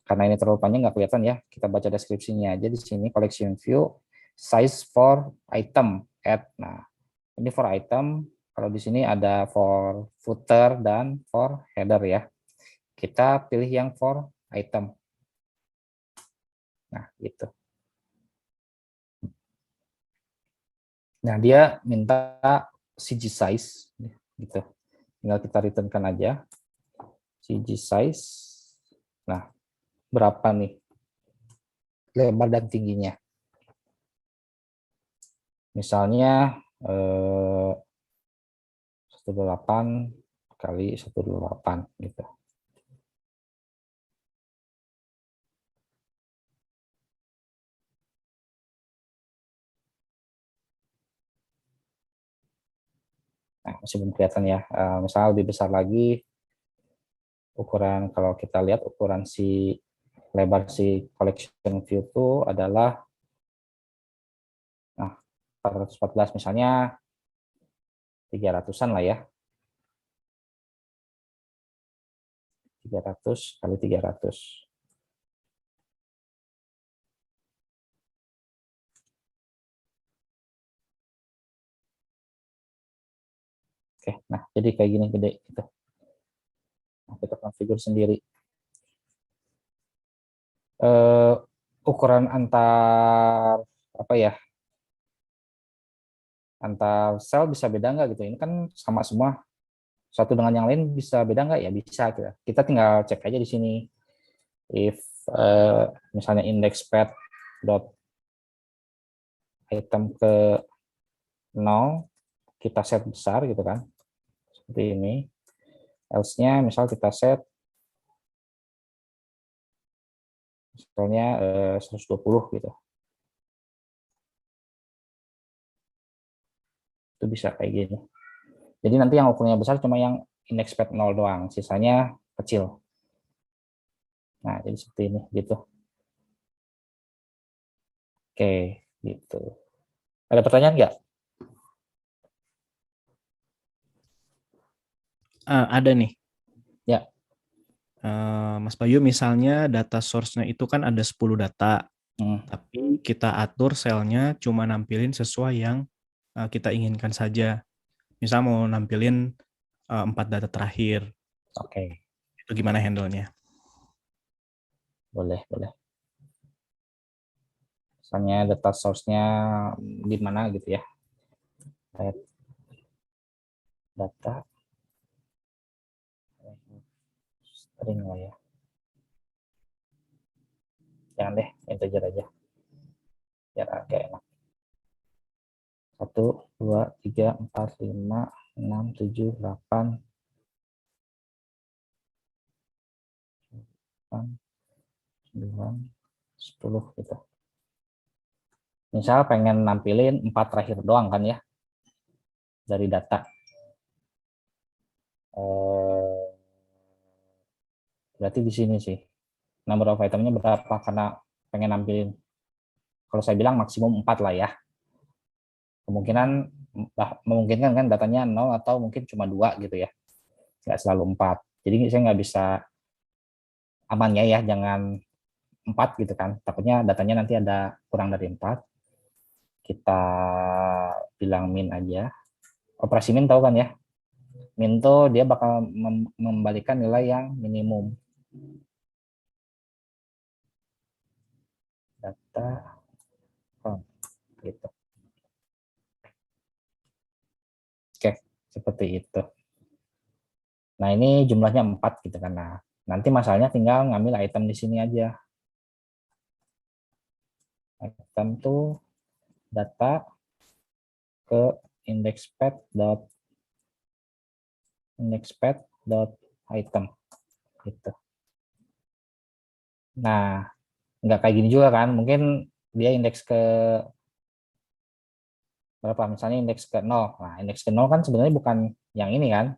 S1: Karena ini terlalu panjang nggak kelihatan ya. Kita baca deskripsinya aja di sini, collection view size for item add. Nah, ini for item. Kalau di sini ada for footer dan for header ya. Kita pilih yang for item. Nah, gitu. Nah, dia minta CG size gitu. Tinggal kita returnkan aja CG size. Nah, berapa nih lebar dan tingginya? Misalnya eh, 128 kali 128 gitu. Nah, masih belum kelihatan ya. Misalnya lebih besar lagi, ukuran kalau kita lihat ukuran si lebar si collection view itu adalah 414 misalnya 300-an lah ya. 300 kali 300. Oke, nah jadi kayak gini gede gitu. Nah, kita konfigur sendiri. Eh, Ukuran antar apa ya? Antar sel bisa beda nggak gitu? Ini kan sama semua. Satu dengan yang lain bisa beda nggak ya? Bisa gitu. Kita tinggal cek aja di sini. If misalnya index pad dot item ke 0 kita set besar gitu kan. Seperti ini. Else-nya misal kita set misalnya 120 gitu. Itu bisa kayak gini. Jadi nanti yang ukurannya besar cuma yang index pad 0 doang, sisanya kecil. Nah, jadi seperti ini gitu. Oke, gitu. Ada pertanyaan nggak?
S2: Ada nih.
S1: Ya.
S2: Mas Bayu, misalnya data source-nya itu kan ada 10 data,
S1: Hmm,
S2: tapi kita atur selnya cuma nampilin sesuai yang kita inginkan saja. Misal mau nampilin 4 data terakhir,
S1: oke.
S2: itu gimana handle-nya?
S1: Boleh, boleh. Misalnya data source-nya di mana gitu ya. Lihat data string lah ya. Jangan deh, integer aja. Biar agak enak. 1, 2, 3, 4, 5, 6, 7, 8, 9, 10 gitu. Misal pengen nampilin 4 terakhir doang kan ya dari data. Berarti di sini sih. Number of itemnya berapa karena pengen nampilin. Kalau saya bilang maksimum 4 lah ya. Kemungkinan memungkinkan kan datanya 0 atau mungkin cuma 2 gitu ya. Nggak selalu 4. Jadi saya nggak bisa amannya ya, jangan 4 gitu kan. Takutnya datanya nanti ada kurang dari 4. Kita bilang min aja. Operasi min tahu kan ya? Min tuh dia bakal membalikan nilai yang minimum. Data gitu. Oke, seperti itu. Nah, ini jumlahnya 4 gitu kan. Nah, nanti masalahnya tinggal ngambil item di sini aja. Item tuh data ke indexpad dot item gitu. Nah, nggak kayak gini juga kan. Mungkin dia indeks ke berapa? Misalnya indeks ke 0. Nah, indeks ke 0 kan sebenarnya bukan yang ini kan.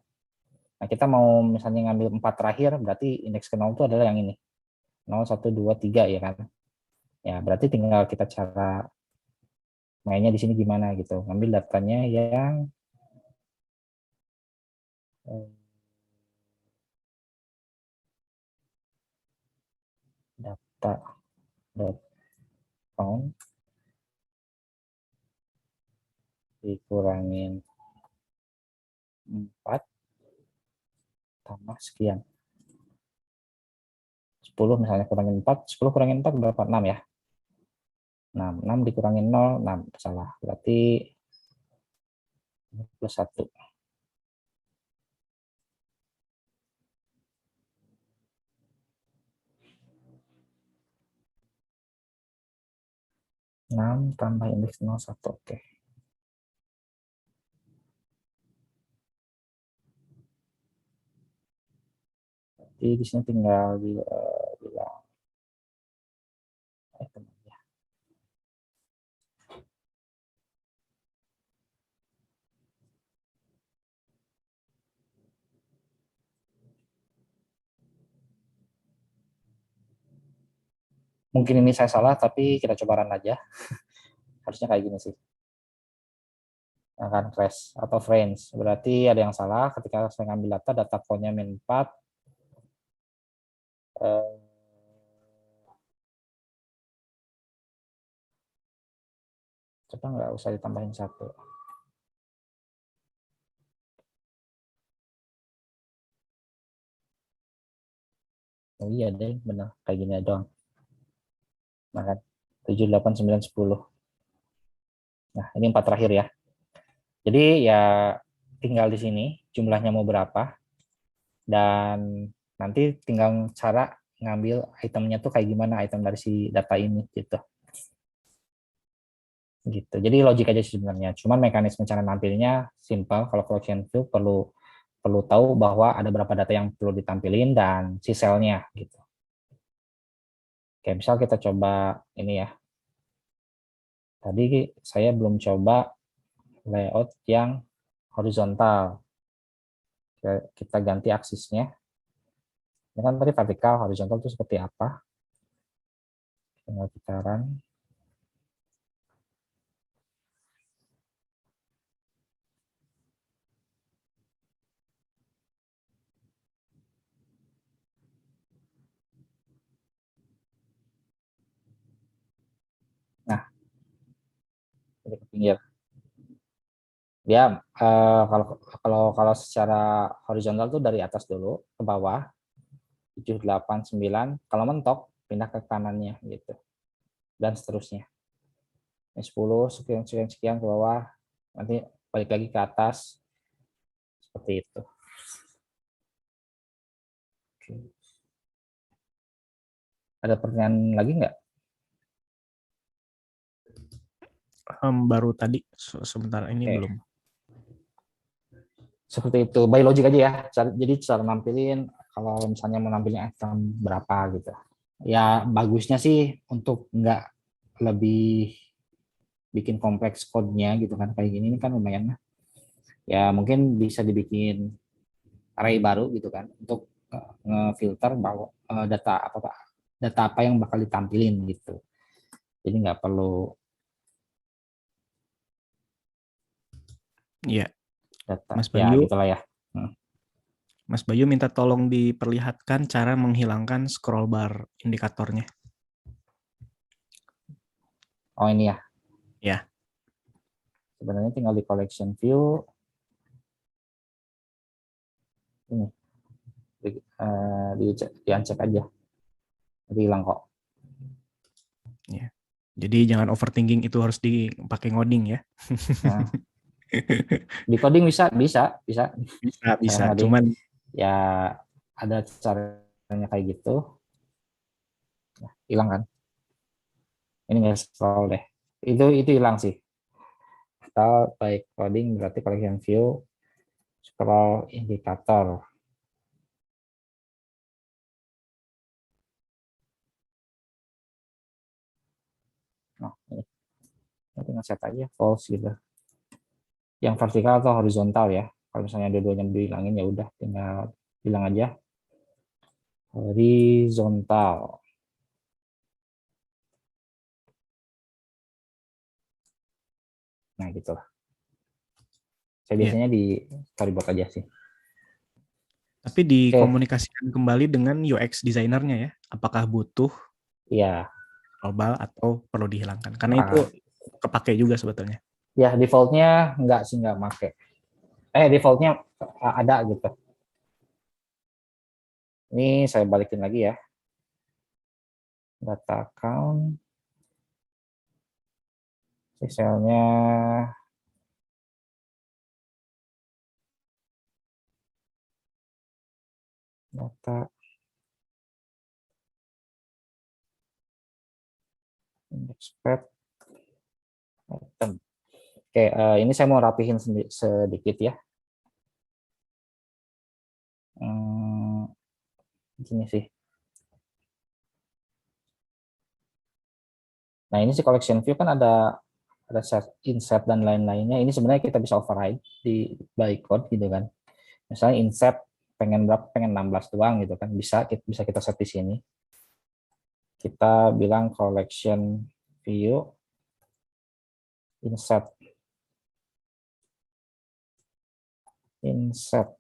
S1: Nah, kita mau misalnya ngambil 4 terakhir, berarti indeks ke 0 itu adalah yang ini. 0, 1, 2, 3 ya kan. Ya, berarti tinggal kita cara mainnya di sini gimana gitu. Ngambil datanya yang data.count dikurangin 4 tambah sekian. 10 misalnya kurangin 4, 10 kurangin 4 berapa? 6 ya. 6 dikurangin 0, 6. Salah. Berarti plus 1. 6 tambah indeks 0, 1. Oke. Berarti di sini tinggal bilang item aja. Mungkin ini saya salah, tapi kita coba run aja. Harusnya kayak gini sih. Akan crash atau frames. Berarti ada yang salah ketika saya ngambil data code-nya min4. Coba nggak usah ditambahin 1. Oh iya deh, benar. Kayak gini doang. Nah kan, 7, 8, 9, 10. Nah, ini 4 terakhir ya. Jadi ya tinggal di sini jumlahnya mau berapa. Dan nanti tinggal cara ngambil itemnya tuh kayak gimana item dari si data ini gitu. Gitu. Jadi logik aja sih sebenarnya. Cuman mekanisme cara nampilnya simple. Kalau collection view perlu tahu bahwa ada berapa data yang perlu ditampilin dan si selnya gitu. Kayak misal kita coba ini ya. Tadi saya belum coba layout yang horizontal. Kita ganti aksisnya. Ini kan tadi vertikal, horizontal itu seperti apa? Tinggal kita run. Nah, ini ke pinggir. Dia kalau secara horizontal tuh dari atas dulu ke bawah 7, 8, 9. Kalau mentok pindah ke kanannya gitu dan seterusnya. Ini 10 sekian sekian sekian ke bawah, nanti balik lagi ke atas seperti itu. Oke. Ada pertanyaan lagi nggak?
S2: Baru tadi sebentar ini
S1: Oke.
S2: belum.
S1: Seperti itu, by logic aja ya. Jadi cara nampilin kalau misalnya mau nampilin item berapa gitu. Ya bagusnya sih untuk nggak lebih bikin kompleks code-nya gitu kan, kayak gini kan lumayan. Ya mungkin bisa dibikin array baru gitu kan untuk ngefilter bahwa data apa yang bakal ditampilin gitu. Jadi nggak perlu
S2: Iya,
S1: data
S2: Mas
S1: ya
S2: Bayu.
S1: gitulah ya.
S2: Mas Bayu minta tolong diperlihatkan cara menghilangkan scroll bar indikatornya.
S1: Oh ini ya.
S2: Ya.
S1: Sebenarnya tinggal di collection view ini di uncheck aja. Jadi hilang kok.
S2: Ya. Jadi jangan overthinking itu harus dipakai ngoding ya.
S1: Nah, di coding bisa.
S2: Bisa,
S1: Cara
S2: bisa.
S1: ngoding
S2: Cuman
S1: ya ada caranya kayak gitu. Nah, hilang kan? Ini nggak scroll deh. Itu hilang sih. Atau baik coding berarti collection view scroll indikator. Nah, ini tinggal set aja false gitu. Yang vertikal atau horizontal ya. Kalau misalnya dua-duanya dihilangin ya udah tinggal bilang aja horizontal. Nah, gitu lah. Saya
S2: ya,
S1: biasanya di storyboard aja sih.
S2: tapi
S1: Oke,
S2: dikomunikasikan kembali dengan UX designernya ya. Apakah butuh
S1: ya.
S2: global atau perlu dihilangkan? Karena itu kepake juga sebetulnya.
S1: Ya defaultnya nggak sih, nggak make. Defaultnya ada gitu. Ini saya balikin lagi ya. Data account. Selnya data expert item. Oke, ini saya mau rapihin sedikit ya. Sini sih. Nah, ini si collection view kan ada set, insert dan lain-lainnya. Ini sebenarnya kita bisa override di bytecode gitu kan. Misalnya insert pengen berapa, pengen 16 doang gitu kan. Bisa kita set di sini. Kita bilang collection view insert insert.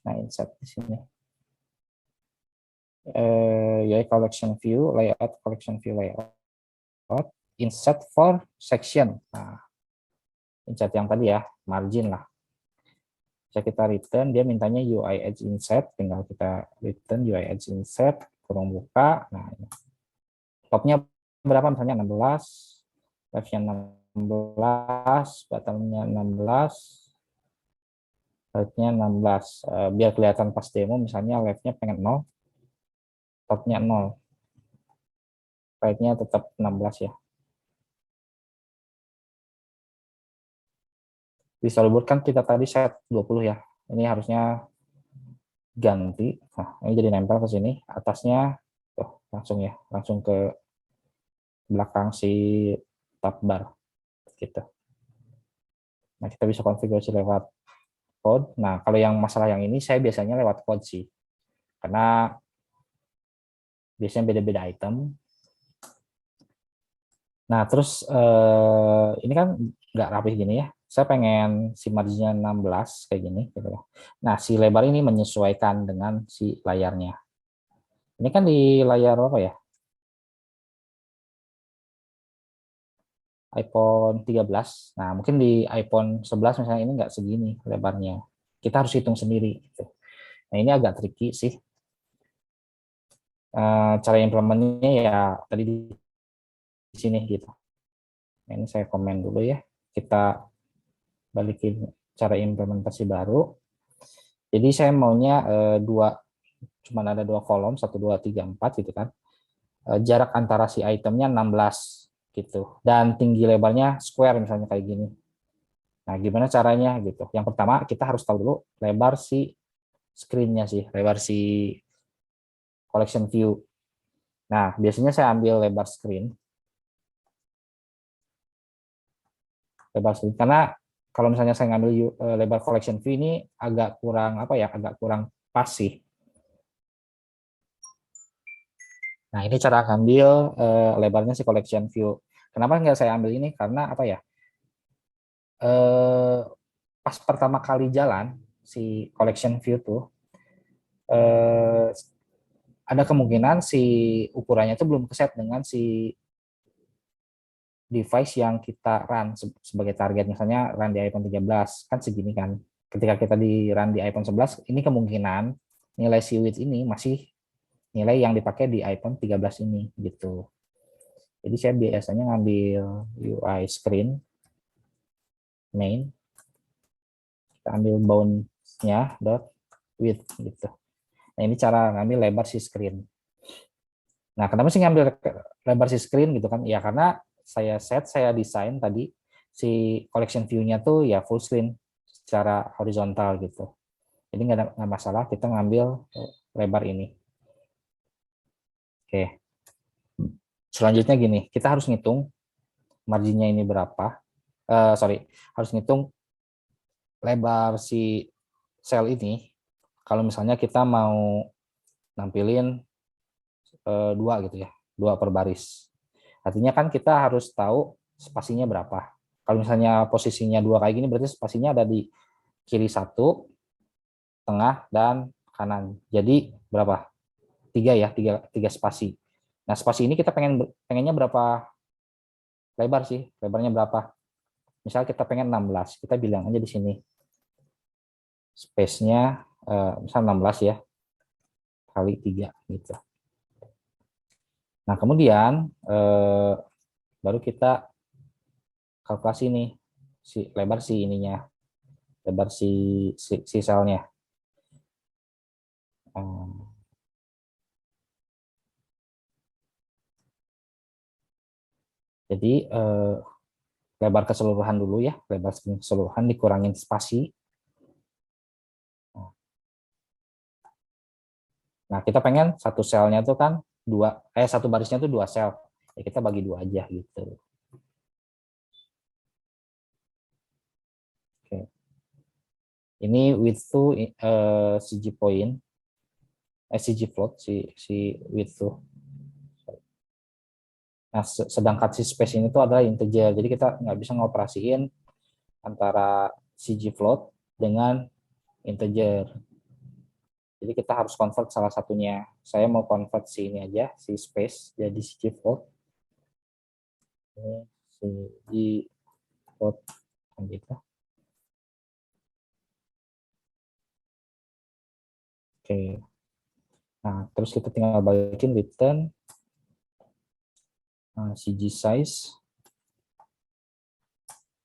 S1: Nah, insert di sini. Ya collection view layout insert for section. Nah, insert yang tadi ya, margin lah. Bisa kita return, dia mintanya UI edge insert, tinggal kita return UI edge insert, kurung buka. Nah, ini. Topnya berapa misalnya 16, left-nya 16, bottom-nya 16, right-nya 16. Biar kelihatan pas demo, misalnya left-nya pengen 0, top-nya 0, right-nya tetap 16 ya. Di storyboard kan kita tadi set 20 ya. Ini harusnya ganti. Nah, ini jadi nempel ke sini. Atasnya tuh, langsung ke belakang si tab bar gitu. Nah, kita bisa konfigurasi lewat code. Nah, kalau yang masalah yang ini saya biasanya lewat code sih. Karena biasanya beda-beda item. Nah, terus ini kan nggak rapih gini ya. Saya pengen si marginnya 16 kayak gini gitu ya. Nah, si lebar ini menyesuaikan dengan si layarnya. Ini kan di layar apa ya? iPhone 13. Nah, mungkin di iPhone 11 misalnya ini nggak segini lebarnya. Kita harus hitung sendiri gitu. Nah, ini agak tricky sih. Cara implementnya ya tadi di sini gitu. Nah, ini saya komen dulu ya. Kita balikin cara implementasi baru. Jadi saya maunya cuman ada 2 kolom, 1, 2, 3, 4 gitu kan. Jarak antara si itemnya 16 gitu. Dan tinggi lebarnya square misalnya kayak gini. Nah, gimana caranya gitu? Yang pertama kita harus tahu dulu lebar si screen-nya sih, lebar si collection view. Nah, biasanya saya ambil lebar screen. Lebar screen karena kalau misalnya saya ngambil lebar collection view ini agak kurang apa ya, agak kurang pas sih. Nah, ini cara ambil lebarnya si collection view. Kenapa nggak saya ambil ini? Karena apa ya? Pas pertama kali jalan si collection view tuh ada kemungkinan si ukurannya itu belum keset dengan si device yang kita run sebagai target. Misalnya run di iPhone 13 kan segini kan. Ketika kita di run di iPhone 11 ini kemungkinan nilai si width ini masih nilai yang dipakai di iPhone 13 ini gitu. Jadi saya biasanya ngambil UI screen main, kita ambil bound-nya dot width gitu. Nah, ini cara ngambil lebar si screen. Nah, kenapa sih ngambil lebar si screen gitu kan? Ya karena saya desain tadi si collection view-nya tuh ya full screen secara horizontal gitu. Jadi nggak masalah kita ngambil lebar ini. Oke. Selanjutnya gini, kita harus ngitung marginnya ini berapa. Harus ngitung lebar si sel ini. Kalau misalnya kita mau nampilin 2 gitu ya, 2 per baris. Artinya kan kita harus tahu spasinya berapa. Kalau misalnya posisinya 2 kayak gini berarti spasinya ada di kiri 1, tengah, dan kanan. Jadi berapa? 3 ya, 3 spasi. Nah, spasi ini kita pengennya berapa lebar sih? Lebarnya berapa? Misal kita pengen 16, kita bilang aja di sini. Space-nya misal 16 ya, kali 3 gitu. Nah, kemudian baru kita kalkulasi nih si lebar si ininya, lebar si selnya. Jadi lebar keseluruhan dulu ya, lebar keseluruhan dikurangin spasi. Nah, kita pengen satu selnya tuh kan satu barisnya tuh 2 sel. Ya kita bagi 2 aja gitu. Oke. Ini width tuh CG point, CG float, si width tuh. Nah, sedangkan si space ini tuh adalah integer. Jadi kita nggak bisa ngoperasiin antara CG float dengan integer. Jadi kita harus convert salah satunya. Saya mau convert si ini aja, si space jadi CG float. Ini CG float gitu. Oke. Nah, terus kita tinggal balikin return CG size,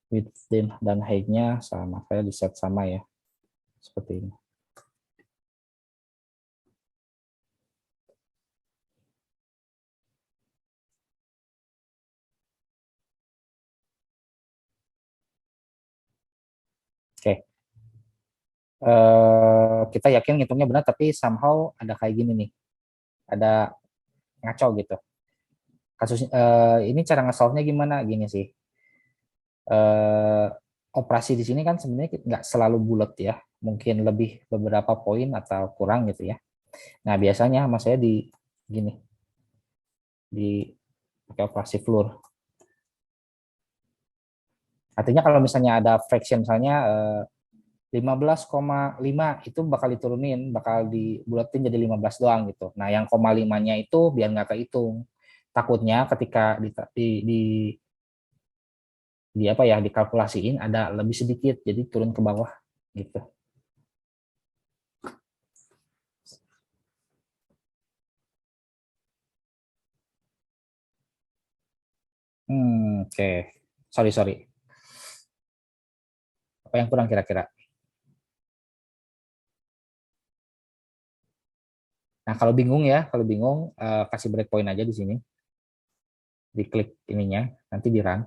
S1: width dan height-nya sama. Saya di set sama ya. Seperti ini. Oke. Kita yakin ngitungnya benar, tapi somehow ada kayak gini nih. Ada ngaco gitu. Kasus ini cara nge-solve-nya gimana? Gini sih. Operasi di sini kan sebenarnya nggak selalu bulat ya. Mungkin lebih beberapa poin atau kurang gitu ya. Nah, biasanya sama saya di gini. Di pakai operasi floor. Artinya kalau misalnya ada fraction misalnya 15,5 itu bakal diturunin, bakal dibulatin jadi 15 doang gitu. Nah, yang koma 5-nya itu biar nggak kehitung. Takutnya ketika di apa ya dikalkulasiin ada lebih sedikit, jadi turun ke bawah gitu. Oke. Sorry. Apa yang kurang kira-kira? Nah, kalau bingung kasih breakpoint aja di sini. Diklik ininya, nanti di run.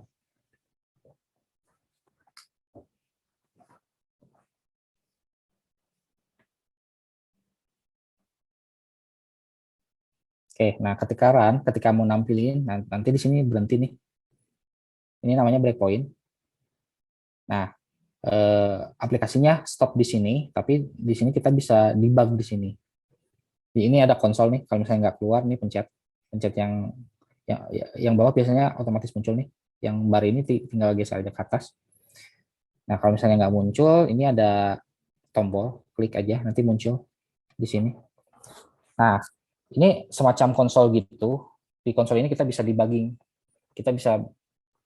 S1: Oke, nah ketika mau nampilin, nanti di sini berhenti nih. Ini namanya breakpoint. Nah, aplikasinya stop di sini, tapi di sini kita bisa debug di sini. Di ini ada konsol nih, kalau misalnya nggak keluar nih pencet yang bawah biasanya otomatis muncul nih. Yang bar ini tinggal geser aja ke atas. Nah, kalau misalnya nggak muncul, ini ada tombol, klik aja, nanti muncul di sini. Nah, ini semacam konsol gitu. Di konsol ini kita bisa debugging. Kita bisa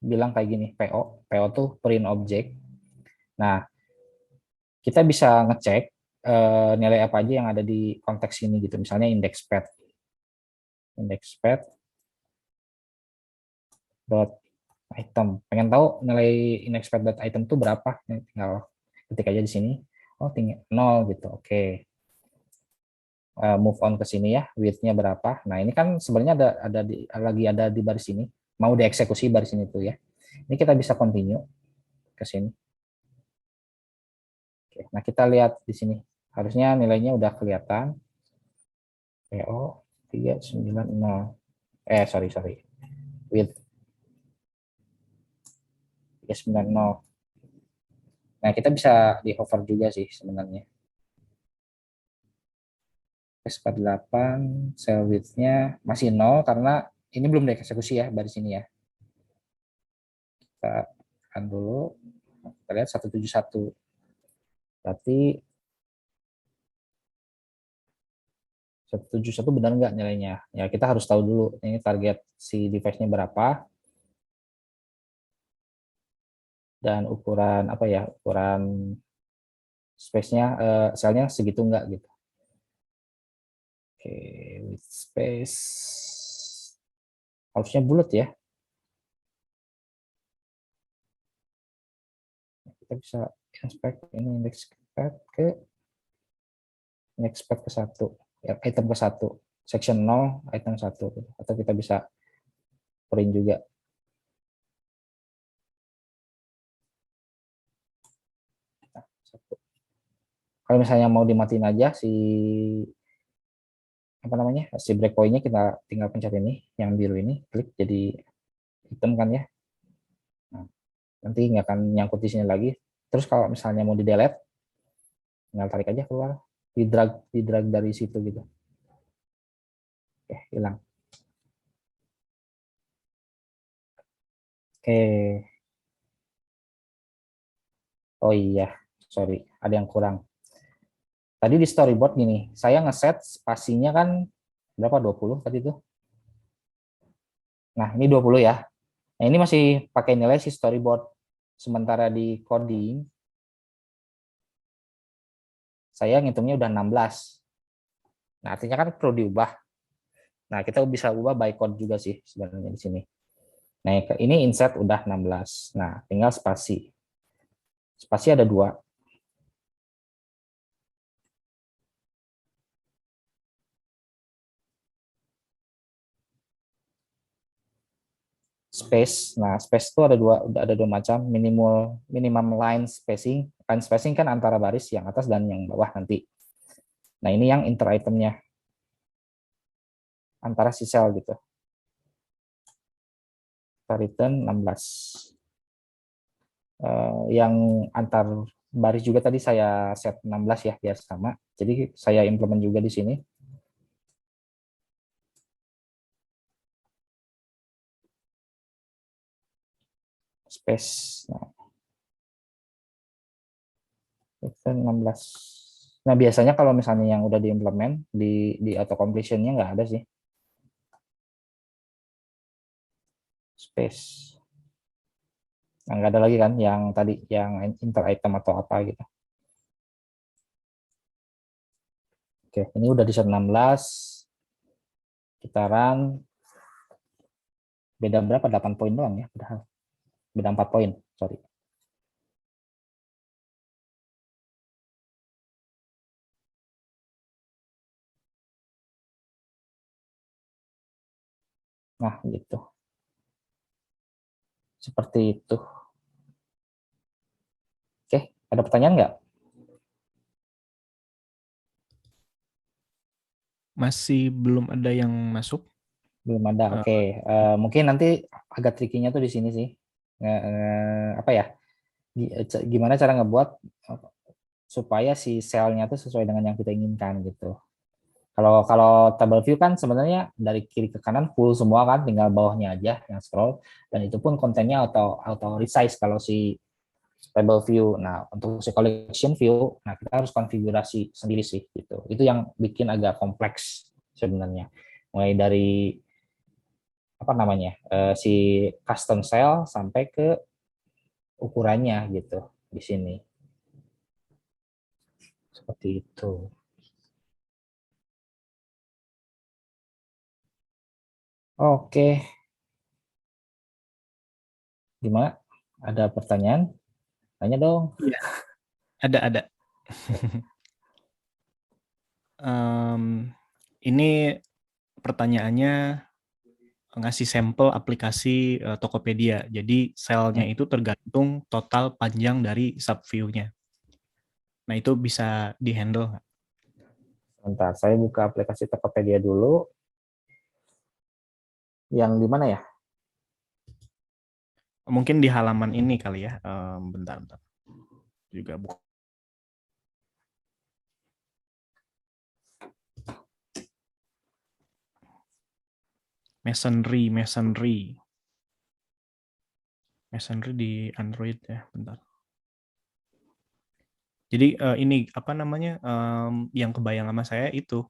S1: bilang kayak gini, PO tuh print object. Nah, kita bisa ngecek nilai apa aja yang ada di konteks ini gitu. Misalnya index pad dot item. Pengen tahu nilai index pad dot item itu berapa? Tinggal ketik aja di sini. Oh, tinggal 0 gitu. Oke. Move on ke sini ya, width-nya berapa. Nah, ini kan sebenarnya lagi ada di baris ini. Mau dieksekusi baris ini tuh ya. Ini kita bisa continue ke sini. Oke, nah kita lihat di sini. Harusnya nilainya udah kelihatan. PO 390. Sorry. Width 390. Nah, kita bisa di hover juga sih sebenarnya. S48 cell width-nya masih 0 karena ini belum dieksekusi ya baris ini ya. Kita kan dulu. Kita lihat 171. Berarti 171 benar nggak nilainya? Ya, kita harus tahu dulu ini target si device-nya berapa dan ukuran apa ya? Ukuran space-nya selnya segitu nggak gitu. Oke, with space harusnya bulat ya. Kita bisa inspect ini index pad ke 1, ya, item ke 1, section 0, item 1 atau kita bisa print juga. Nah, 1. Kalau misalnya mau dimatiin aja si apa namanya, si breakpointnya kita tinggal pencet ini, yang biru ini, klik jadi hitam kan ya. Nah, nanti nggak akan nyangkut di sini lagi. Terus kalau misalnya mau di delete, tinggal tarik aja keluar, di drag dari situ gitu. Oke, hilang. Oke. Oh iya, sorry, ada yang kurang. Tadi di storyboard gini, saya ngeset spasinya kan berapa, 20 tadi tuh. Nah, ini 20 ya. Nah, ini masih pakai nilai si storyboard. Sementara di coding, saya ngitungnya udah 16. Nah, artinya kan perlu diubah. Nah, kita bisa ubah by code juga sih sebenarnya di sini. Nah, ini insert udah 16. Nah, tinggal spasi. Spasi ada 2. Space. Nah, space itu ada dua macam, minimum line spacing. Line spacing kan antara baris yang atas dan yang bawah nanti. Nah, ini yang inter itemnya antara si cell gitu. Return 16. Yang antar baris juga tadi saya set 16 ya biar sama. Jadi saya implement juga di sini. Space. Nah, return 16. Nah, biasanya kalau misalnya yang udah diimplement di auto completion-nya nggak ada sih. Space. Nah, nggak ada lagi kan yang tadi yang inter item atau apa gitu. Oke, ini udah di set 16. Kita run. Beda berapa? 8 poin doang ya. Beda 4 poin. Sorry. Nah, gitu. Seperti itu. Oke, ada pertanyaan nggak?
S2: Masih belum ada yang masuk.
S1: Belum ada.
S2: Eh,
S1: Oke. Mungkin nanti agak trikinya tuh di sini sih. Apa ya? Gimana cara ngebuat supaya si selnya tuh sesuai dengan yang kita inginkan gitu. Kalau kalau table view kan sebenarnya dari kiri ke kanan full semua kan, tinggal bawahnya aja yang scroll, dan itu pun kontennya auto resize kalau si table view. Nah, untuk si collection view, nah kita harus konfigurasi sendiri sih gitu. Itu yang bikin agak kompleks sebenarnya. Mulai dari apa namanya, si custom cell sampai ke ukurannya gitu di sini. Seperti itu. Oke, gimana? Ada pertanyaan? Tanya dong.
S2: Iya, ada. Ini pertanyaannya ngasih sampel aplikasi Tokopedia. Jadi selnya itu tergantung total panjang dari subview-nya. Nah, itu bisa dihandle nggak?
S1: Sebentar, saya buka aplikasi Tokopedia dulu. Yang di mana ya?
S2: Mungkin di halaman ini kali ya. Bentar. Juga buka. Masonry di Android ya, bentar. Jadi ini apa namanya, yang kebayang sama saya itu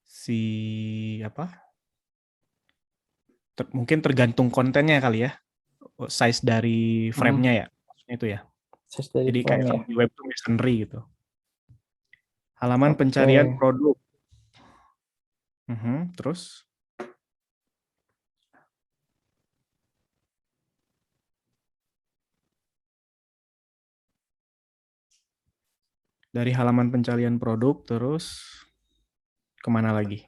S2: si apa? Mungkin tergantung kontennya kali ya, size dari frame-nya ya, maksudnya itu ya.
S1: Akses dari
S2: Jadi kayak
S1: frame ya.
S2: kalau di web itu masonry gitu. Halaman
S1: Oke.
S2: pencarian produk. Terus dari halaman pencarian produk terus kemana lagi?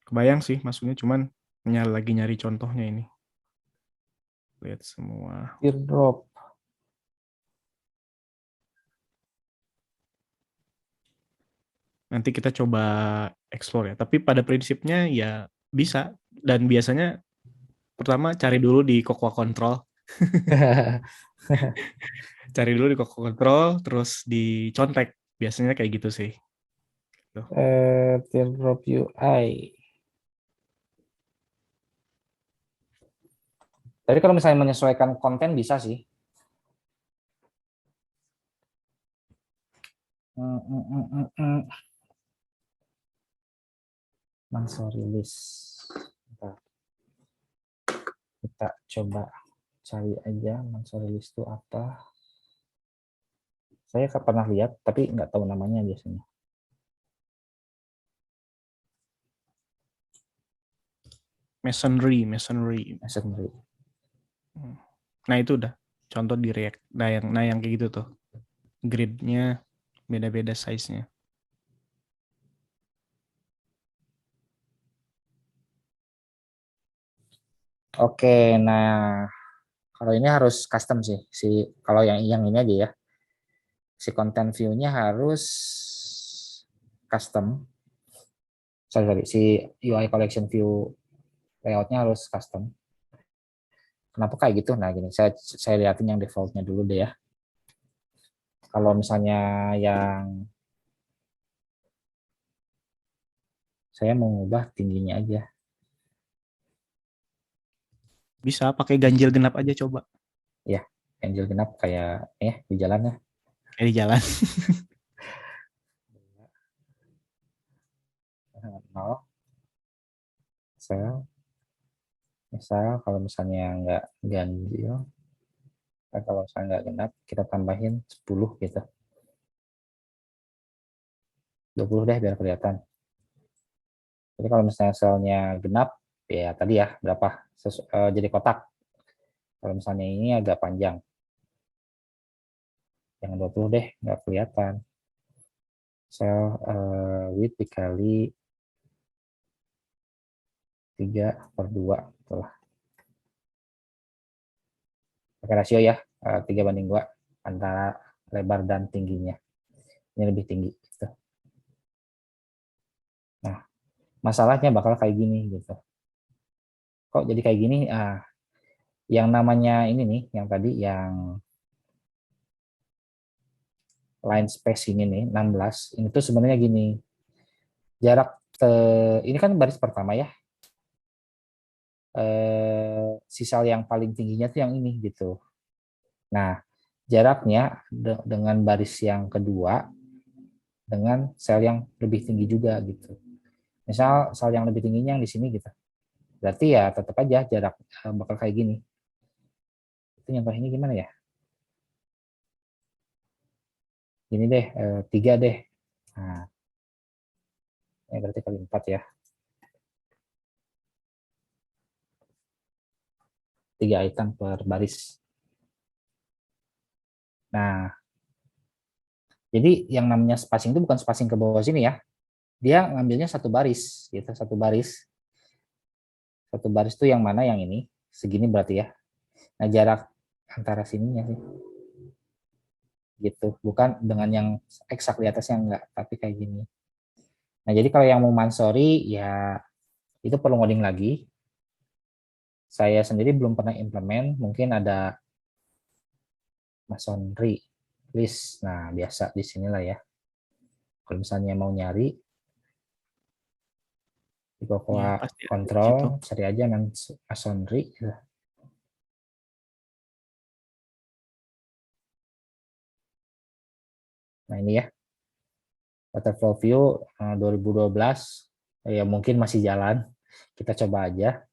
S2: Kebayang sih maksudnya, cuman lagi nyari contohnya ini. Lihat semua.
S1: Teardrop.
S2: Nanti kita coba explore ya. Tapi pada prinsipnya ya bisa. Dan biasanya pertama cari dulu di Cocoa Control. Cari dulu di Cocoa Control, terus dicontek. Biasanya kayak gitu sih. Tuh.
S1: Teardrop UI. Tapi kalau misalnya menyesuaikan konten bisa sih. Mansory list. Bentar. Kita coba cari aja Mansory list itu apa. Saya pernah lihat, tapi nggak tahu namanya biasanya.
S2: Masonry.
S1: Masonry.
S2: Nah itu udah contoh di React. Nah yang kayak gitu tuh. Grid-nya beda-beda size-nya.
S1: Oke, nah kalau ini harus custom sih. Kalau yang ini aja ya. Si content view-nya harus custom. Sorry, si UI collection view layout-nya harus custom. Kenapa kayak gitu? Nah, gini, saya lihatin yang default-nya dulu deh ya. Kalau misalnya yang saya mau ngubah tingginya aja.
S2: Bisa pakai ganjil genap aja coba.
S1: Ya, ganjil genap kayak di jalannya.
S2: Di jalan.
S1: 0. Misal kalau misalnya nggak ganjil, kalau misalnya nggak genap, kita tambahin 10 gitu. 20 deh biar kelihatan. Jadi kalau misalnya selnya genap, ya tadi ya berapa? Jadi kotak. Kalau misalnya ini agak panjang, yang 20 deh, nggak kelihatan. Sel width dikali 3/2. Itulah. Pakai rasio ya, 3/2 antara lebar dan tingginya. Ini lebih tinggi. Gitu. Nah, masalahnya bakal kayak gini gitu. Kok jadi kayak gini? Yang namanya ini nih, yang tadi yang line space ini nih 16, ini tuh sebenarnya gini. Jarak ini kan baris pertama ya. Sisa yang paling tingginya tuh yang ini gitu. Nah, jaraknya dengan baris yang kedua dengan sel yang lebih tinggi juga gitu. Misal sel yang lebih tingginya yang di sini gitu. Berarti ya tetap aja jarak bakal kayak gini. Itu yang ini gimana ya? Gini deh, 3 deh. Nah, ini berarti kali 4 ya. 3 item per baris. Nah, jadi yang namanya spacing itu bukan spacing ke bawah sini ya. Dia ngambilnya satu baris, gitu, satu baris. Satu baris itu yang mana yang ini? Segini berarti ya. Nah, jarak antara sininya sih. Gitu, bukan dengan yang eksak di atasnya enggak, tapi kayak gini. Nah, jadi kalau yang mau Mansory ya itu perlu ngoding lagi. Saya sendiri belum pernah implement, mungkin ada Masonry list. Nah, biasa di sinilah ya. Kalau misalnya mau nyari di
S2: Ya,
S1: Cocoa
S2: pasti ada di situ.
S1: Control, cari aja Masonry. Nah, ini ya. Butterfly View 2012. Ya mungkin masih jalan. Kita coba aja.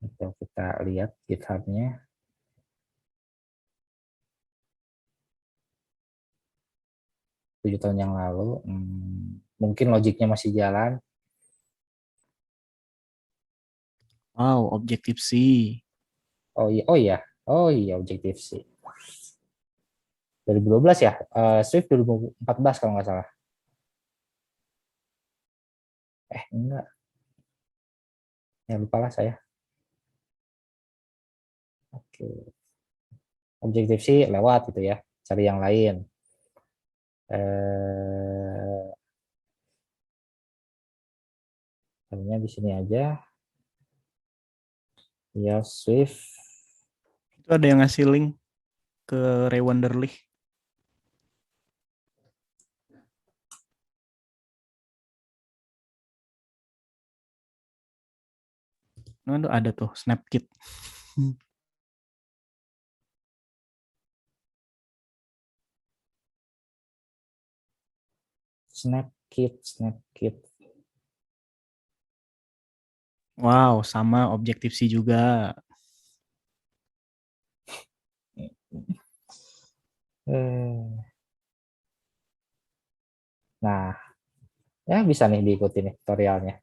S1: Kita lihat GitHub-nya. 7 tahun yang lalu. Mungkin logiknya masih jalan.
S2: Wow, Objective-C.
S1: Oh iya, Objective-C. 2012 ya, Swift 2014 kalau nggak salah. Enggak. Ya lupa lah saya. Oke. Objective-C lewat gitu ya, cari yang lain. Filenya di sini aja. Ya, Swift.
S2: Itu ada yang ngasih link ke Ray Wonderly. Nah, ada tuh Snapkit.
S1: Snapkit.
S2: Wow, sama Objective-C juga.
S1: Nah, ya bisa nih diikuti nih tutorialnya.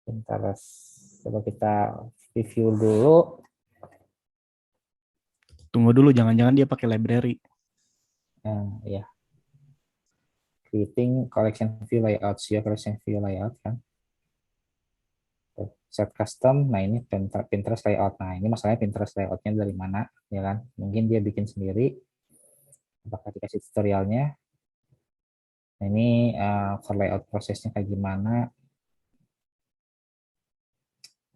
S1: Pinterest. Coba kita review dulu.
S2: Tunggu dulu, jangan-jangan dia pakai library.
S1: Ya. Creating collection view layout, ya collection view layout kan. Set custom, nah ini Pinterest layout. Nah ini masalahnya Pinterest layoutnya dari mana, ya kan? Mungkin dia bikin sendiri. Apakah dikasih tutorialnya? Nah ini for layout prosesnya kayak gimana?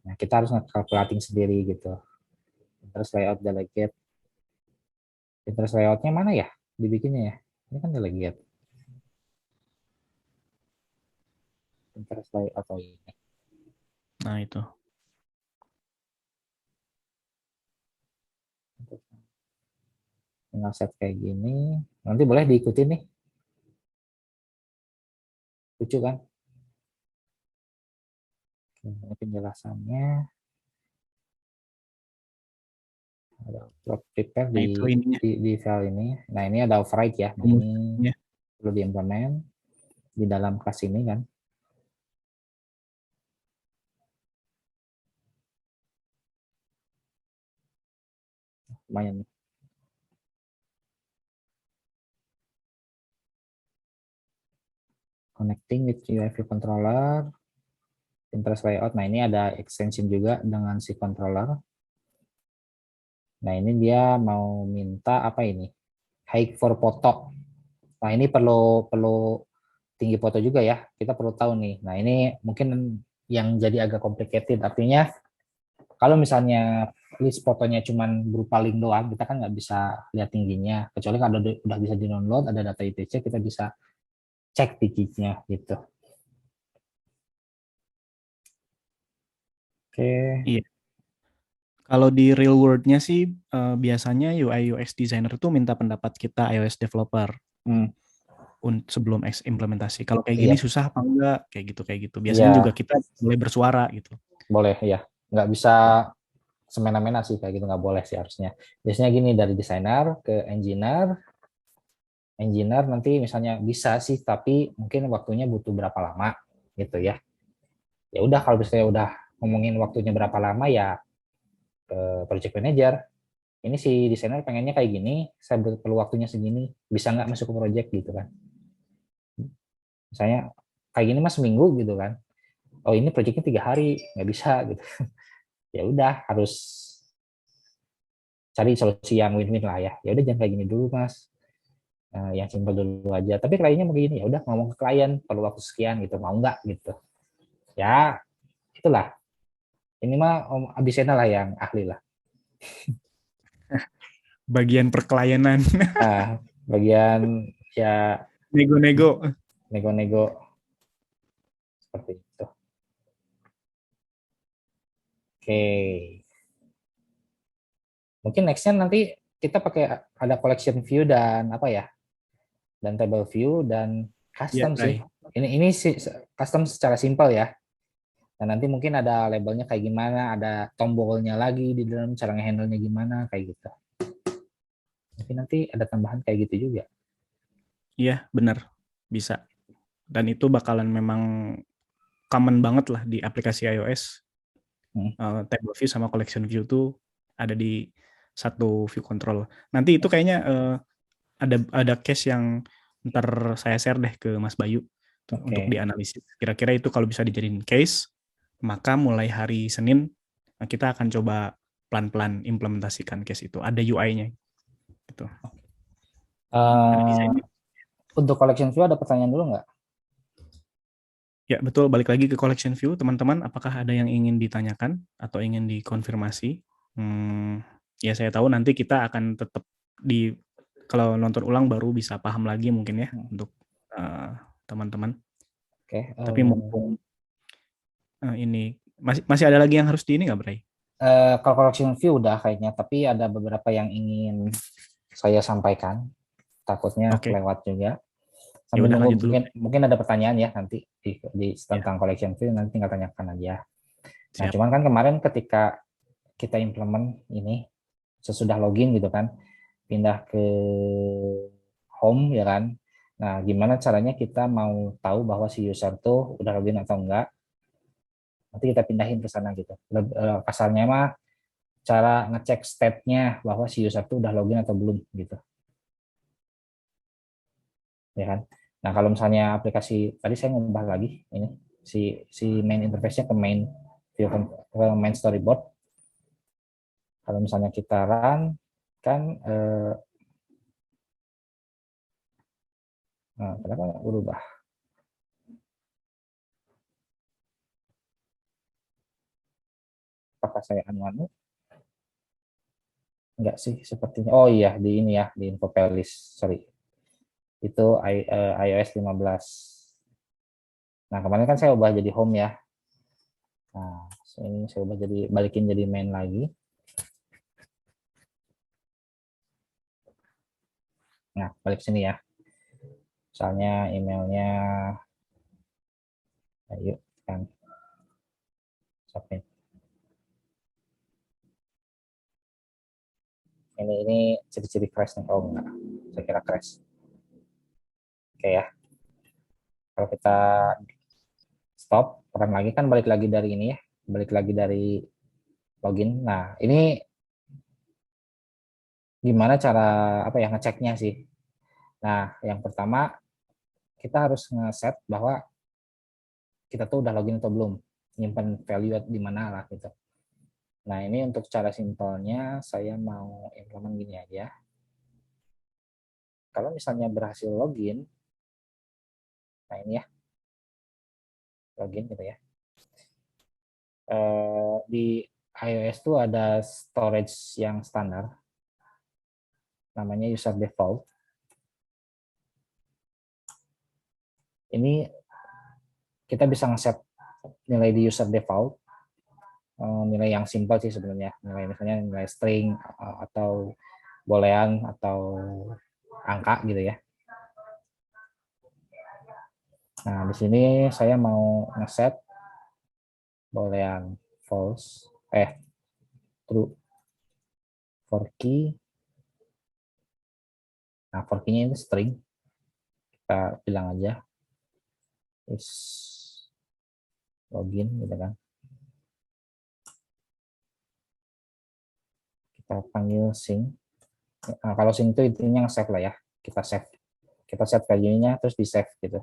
S1: Nah kita harus nge-calculating sendiri gitu. Pinterest layout delegate. Pinterest layoutnya mana ya? Dibikinnya ya? Ini kan delegate. Pinterest layout atau ini.
S2: Nah, itu.
S1: Tinggal set kayak gini. Nanti boleh diikuti nih. Lucu kan? Ini penjelasannya. Ada prepare
S2: Nah, itu ininya.
S1: di file ini. Nah ini ada override ya. Nah ini
S2: Ya.
S1: perlu diimplement di dalam kelas ini kan. Lumayan. Connecting with UI view controller. Pinterest layout. Nah ini ada extension juga dengan si controller. Nah ini dia mau minta apa ini? Height for photo. Nah ini perlu tinggi foto juga ya. Kita perlu tahu nih. Nah ini mungkin yang jadi agak complicated. Artinya kalau misalnya list fotonya cuma berupa link doang, kita kan nggak bisa lihat tingginya. Kecuali kalau udah bisa di download, ada data ITC, kita bisa cek tingginya gitu. Oke.
S2: Iya. Kalau di real world-nya sih biasanya UI UX designer tuh minta pendapat kita iOS developer sebelum implementasi. Kalau kayak gini
S1: Iya,
S2: susah apa enggak? Kayak gitu. Biasanya juga
S1: iya,
S2: kita boleh bersuara gitu.
S1: boleh ya. Nggak bisa semena-mena sih kayak gitu, nggak boleh sih harusnya. Biasanya gini, dari desainer ke engineer nanti misalnya bisa sih, tapi mungkin waktunya butuh berapa lama gitu ya. Ya udah kalau misalnya udah ngomongin waktunya berapa lama ya ke project manager. Ini si desainer pengennya kayak gini, saya perlu waktunya segini, bisa nggak masuk ke project gitu kan. Misalnya kayak gini mas seminggu gitu kan. Oh ini projectnya 3 hari, nggak bisa gitu. Ya udah harus cari solusi yang win-win lah ya. Ya udah jangan kayak gini dulu mas. Yang simpel dulu aja. Tapi kliennya begini, ya udah ngomong ke klien perlu waktu sekian gitu, mau nggak gitu. Ya itulah. Ini mah Om Abisena lah yang ahli lah.
S2: Bagian perklienan.
S1: Bagian ya
S2: Nego-nego.
S1: nego-nego seperti itu. Oke. Mungkin nextnya nanti kita pakai ada collection view dan apa ya? Dan table view dan
S2: Iya,
S1: custom sih.
S2: Ray.
S1: Ini sih custom secara simpel ya. Dan nanti mungkin ada labelnya kayak gimana, ada tombolnya lagi di dalam, cara nge-handle-nya gimana, kayak gitu. Mungkin nanti ada tambahan kayak gitu juga.
S2: Iya, benar. Bisa. Dan itu bakalan memang common banget lah di aplikasi iOS. Table view sama collection view tuh ada di satu view control. Nanti itu kayaknya ada case yang ntar saya share deh ke Mas Bayu untuk dianalisis. Kira-kira itu kalau bisa dijadiin case, maka mulai hari Senin kita akan coba pelan-pelan implementasikan case itu. Ada UI-nya. Gitu.
S1: Untuk collection view ada pertanyaan dulu nggak?
S2: Ya, betul. Balik lagi ke collection view, teman-teman. Apakah ada yang ingin ditanyakan atau ingin dikonfirmasi? Ya, saya tahu nanti kita akan tetap kalau nonton ulang baru bisa paham lagi mungkin ya untuk teman-teman.
S1: Oke.
S2: Tapi mumpung ini masih ada lagi yang harus ini nggak, Bray?
S1: Kalau collection view udah kayaknya, tapi ada beberapa yang ingin saya sampaikan. Takutnya
S2: Oke.
S1: kelewat juga.
S2: Ya
S1: Sambil
S2: udah,
S1: nunggu,
S2: lanjut dulu.
S1: mungkin ada pertanyaan ya nanti tentang collection view, nanti tinggal tanyakan aja. Nah,
S2: Siap.
S1: cuman kan kemarin ketika kita implement ini sesudah login gitu kan, pindah ke home ya kan. Nah, gimana caranya kita mau tahu bahwa si user tuh udah login atau enggak? Nanti kita pindahin ke sana gitu. Kasarnya mah cara ngecek state-nya bahwa si user tuh udah login atau belum gitu. Ya kan? Nah, kalau misalnya aplikasi tadi saya ngubah lagi ini si main interface-nya ke main view ke main storyboard. Kalau misalnya kita run kan nah, kenapa nggak berubah? Apakah saya anu? Enggak sih sepertinya. Oh iya di ini ya di info playlist, sorry. Itu iOS 15. Nah, kemarin kan saya ubah jadi home ya. Nah, ini saya ubah balikin jadi main lagi. Nah, balik sini ya. Misalnya emailnya, ayo kan submit. Ini ciri-ciri crash nih. Oh enggak, saya kira crash. Oke ya. Kalau kita stop, run lagi kan balik lagi dari ini ya, balik lagi dari login. Nah, ini gimana cara ngeceknya sih? Nah, yang pertama kita harus nge-set bahwa kita tuh udah login atau belum, nyimpan value di mana lah gitu. Nah, ini untuk cara simpelnya saya mau implement gini aja. Kalau misalnya berhasil login, nah ini ya, login gitu ya. Di iOS tuh ada storage yang standar, namanya user default. Ini kita bisa nge-set nilai di user default, nilai yang simple sih sebenarnya, misalnya nilai string atau boolean atau angka gitu ya. Nah, di sini saya mau nge-set boolean false, true for key. Nah, for key-nya ini string. Kita bilang aja is login gitu kan. Kita panggil sing. Nah, kalau sing itu intinya nge-save lah ya. Kita set value-nya terus di save gitu.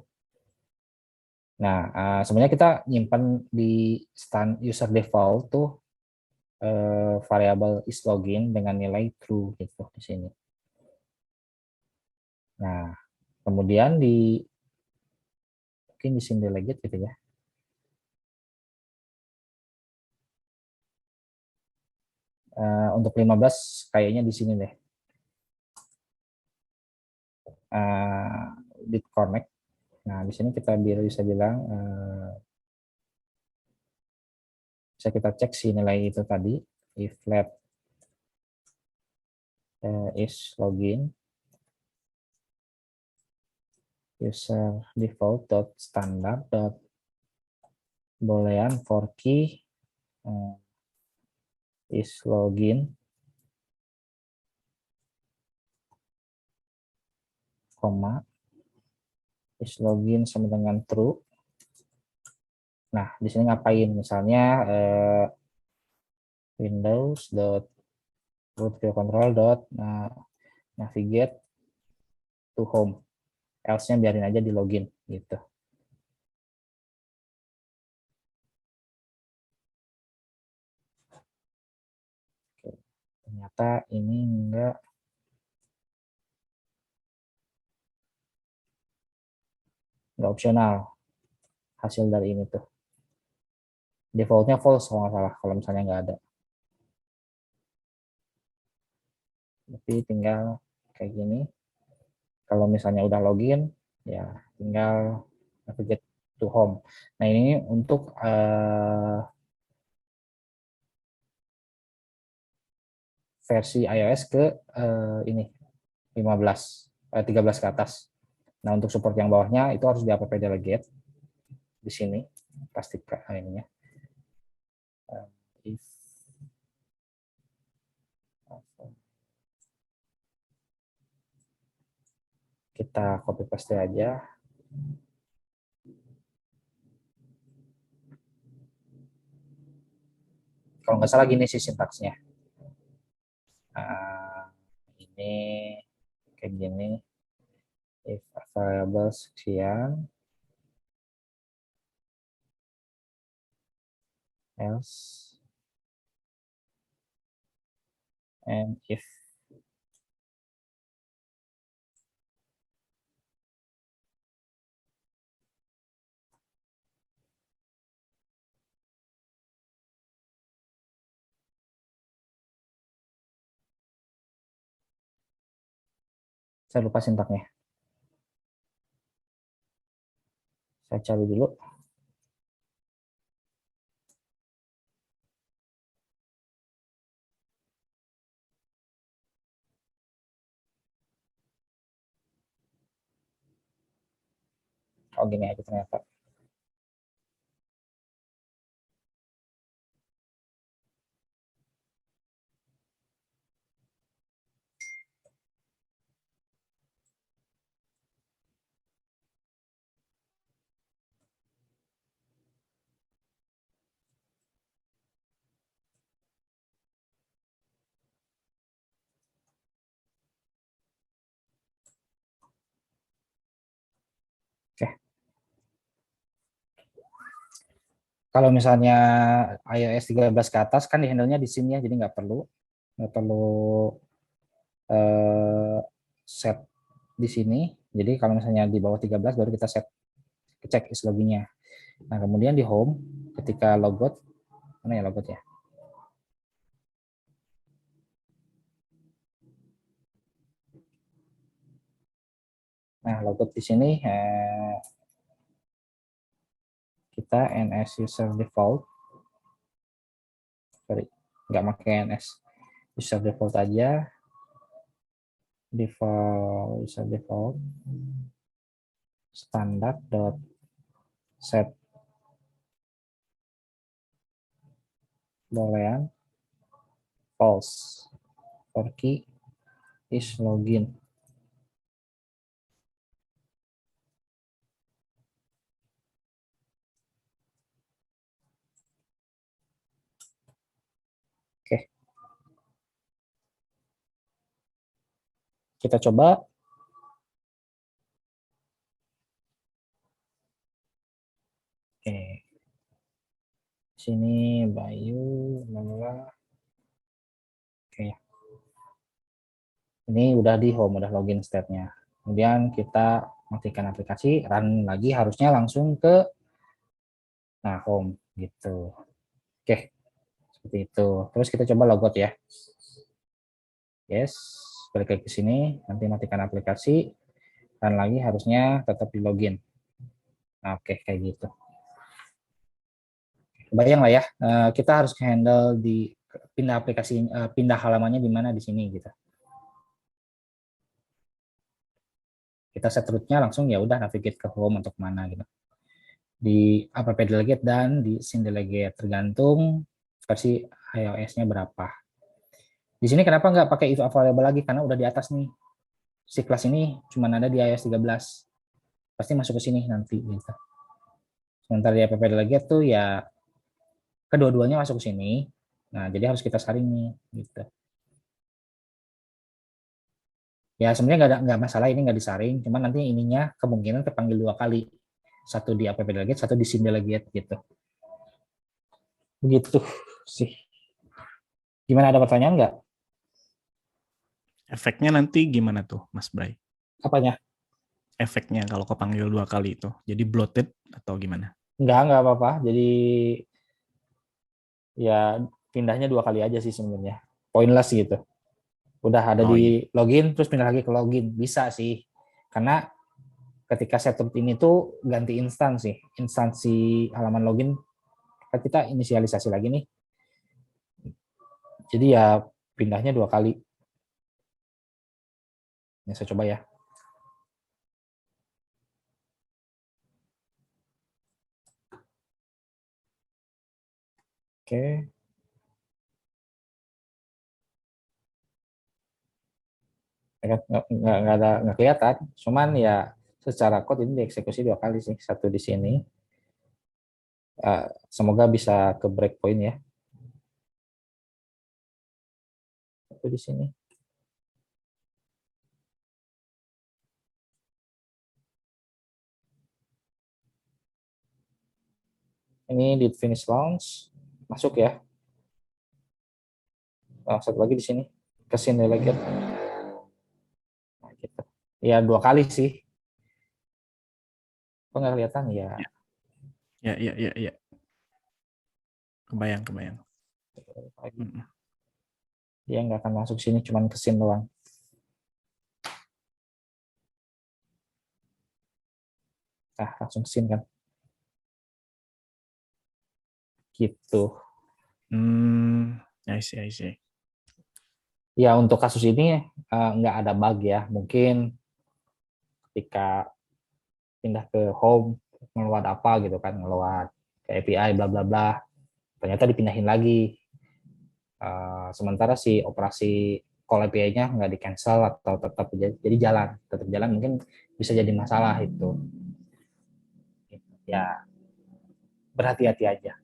S1: Nah, sebenarnya kita nyimpan di user default tuh variabel is login dengan nilai true gitu di sini. Nah, kemudian mungkin di sini delegate gitu ya. Untuk 15 kayaknya di sini deh. Bit connect. Nah, di sini kita bisa bilang bisa kita cek si nilai itu tadi, if let is login user default dot standard dot boolean for key is login koma is login sama dengan true. Nah, di sini ngapain? Misalnya Windows dot root view control dot navigate to home, else-nya biarin aja di login gitu. Oke. Ternyata ini enggak opsional. hasil dari ini tuh. Defaultnya false kalau nggak salah, kalau misalnya nggak ada. Tapi tinggal kayak gini. Kalau misalnya udah login, ya tinggal navigate to home. Nah ini untuk versi iOS ke ini 13 ke atas. Nah untuk support yang bawahnya itu harus di app delegate di sini pastikan ininya. If kita copy paste aja. Kalau nggak salah gini sih sintaksnya. Ini kayak gini. If variable sekian, else, and if. Saya lupa sintaknya. Saya cari dulu. Oh gini aja ternyata. Oke. Kalau misalnya iOS 13 ke atas kan di handle-nya di sini ya, jadi nggak perlu set di sini. Jadi kalau misalnya di bawah 13 baru kita set cek is loginnya. Nah kemudian di home ketika logout, mana ya logout ya? Nah logout di sini kita NS user default, sorry nggak pakai NS user default aja, default user default standar dot set boolean false for key is login. Oke. Kita coba. Oke. Sini Bayu, bla. Oke. Ini udah di home, udah login stepnya. Kemudian kita matikan aplikasi, run lagi, harusnya langsung ke home gitu. Oke, seperti itu. Terus kita coba logout ya. Yes, balik lagi ke sini, nanti matikan aplikasi, run lagi, harusnya tetap di login. Nah, oke, kayak gitu. Bayang lah ya, kita harus handle di pindah aplikasi, pindah halamannya di mana di sini gitu. Kita set root-nya langsung ya udah navigate ke home untuk mana gitu. Di app delegate dan di scene delegate tergantung versi iOS-nya berapa. Di sini kenapa nggak pakai if available lagi, karena udah di atas nih. Si kelas ini cuma ada di iOS 13. Pasti masuk ke sini nanti gitu. Sementara di app delegate tuh ya kedua-duanya masuk ke sini. Nah, jadi harus kita saring nih gitu. Ya sebenarnya nggak masalah ini nggak disaring, cuman nanti ininya kemungkinan kepanggil 2 kali. Satu di app delegate, satu di scene delegate gitu. Begitu sih. Gimana, ada pertanyaan nggak?
S2: Efeknya nanti gimana tuh, Mas Bray?
S1: Apanya?
S2: Efeknya kalau kepanggil 2 kali itu, jadi bloated atau gimana?
S1: Nggak apa-apa. Jadi ya pindahnya 2 kali aja sih sebenarnya. Pointless gitu. Udah ada
S2: Oh iya.
S1: di login, terus pindah lagi ke login. Bisa sih. Karena ketika setup ini tuh ganti instansi. Instansi halaman login, kan kita inisialisasi lagi nih. Jadi ya pindahnya 2 kali. Ini saya coba ya. Oke. Nggak kelihatan. Cuman ya secara code ini dieksekusi 2 kali sih. Satu di sini. Semoga bisa ke breakpoint ya. Satu di sini. Ini di finish launch. Masuk ya. Satu lagi di sini. Ke sini lagi. Nah, gitu. Ya 2 kali sih. Kok nggak kelihatan ya?
S2: Ya. Kebayang.
S1: Dia nggak akan masuk sini, cuman ke sini doang. Nah, langsung ke sini kan. Gitu.
S2: I see.
S1: Ya untuk kasus ini nggak ada bug ya. Mungkin ketika pindah ke home, ngeluat apa gitu kan, ngeluat ke API bla bla bla. Ternyata dipindahin lagi. Sementara si operasi call API-nya nggak di cancel atau tetap jadi jalan, mungkin bisa jadi masalah itu. Ya berhati-hati aja.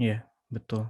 S2: Iya, betul.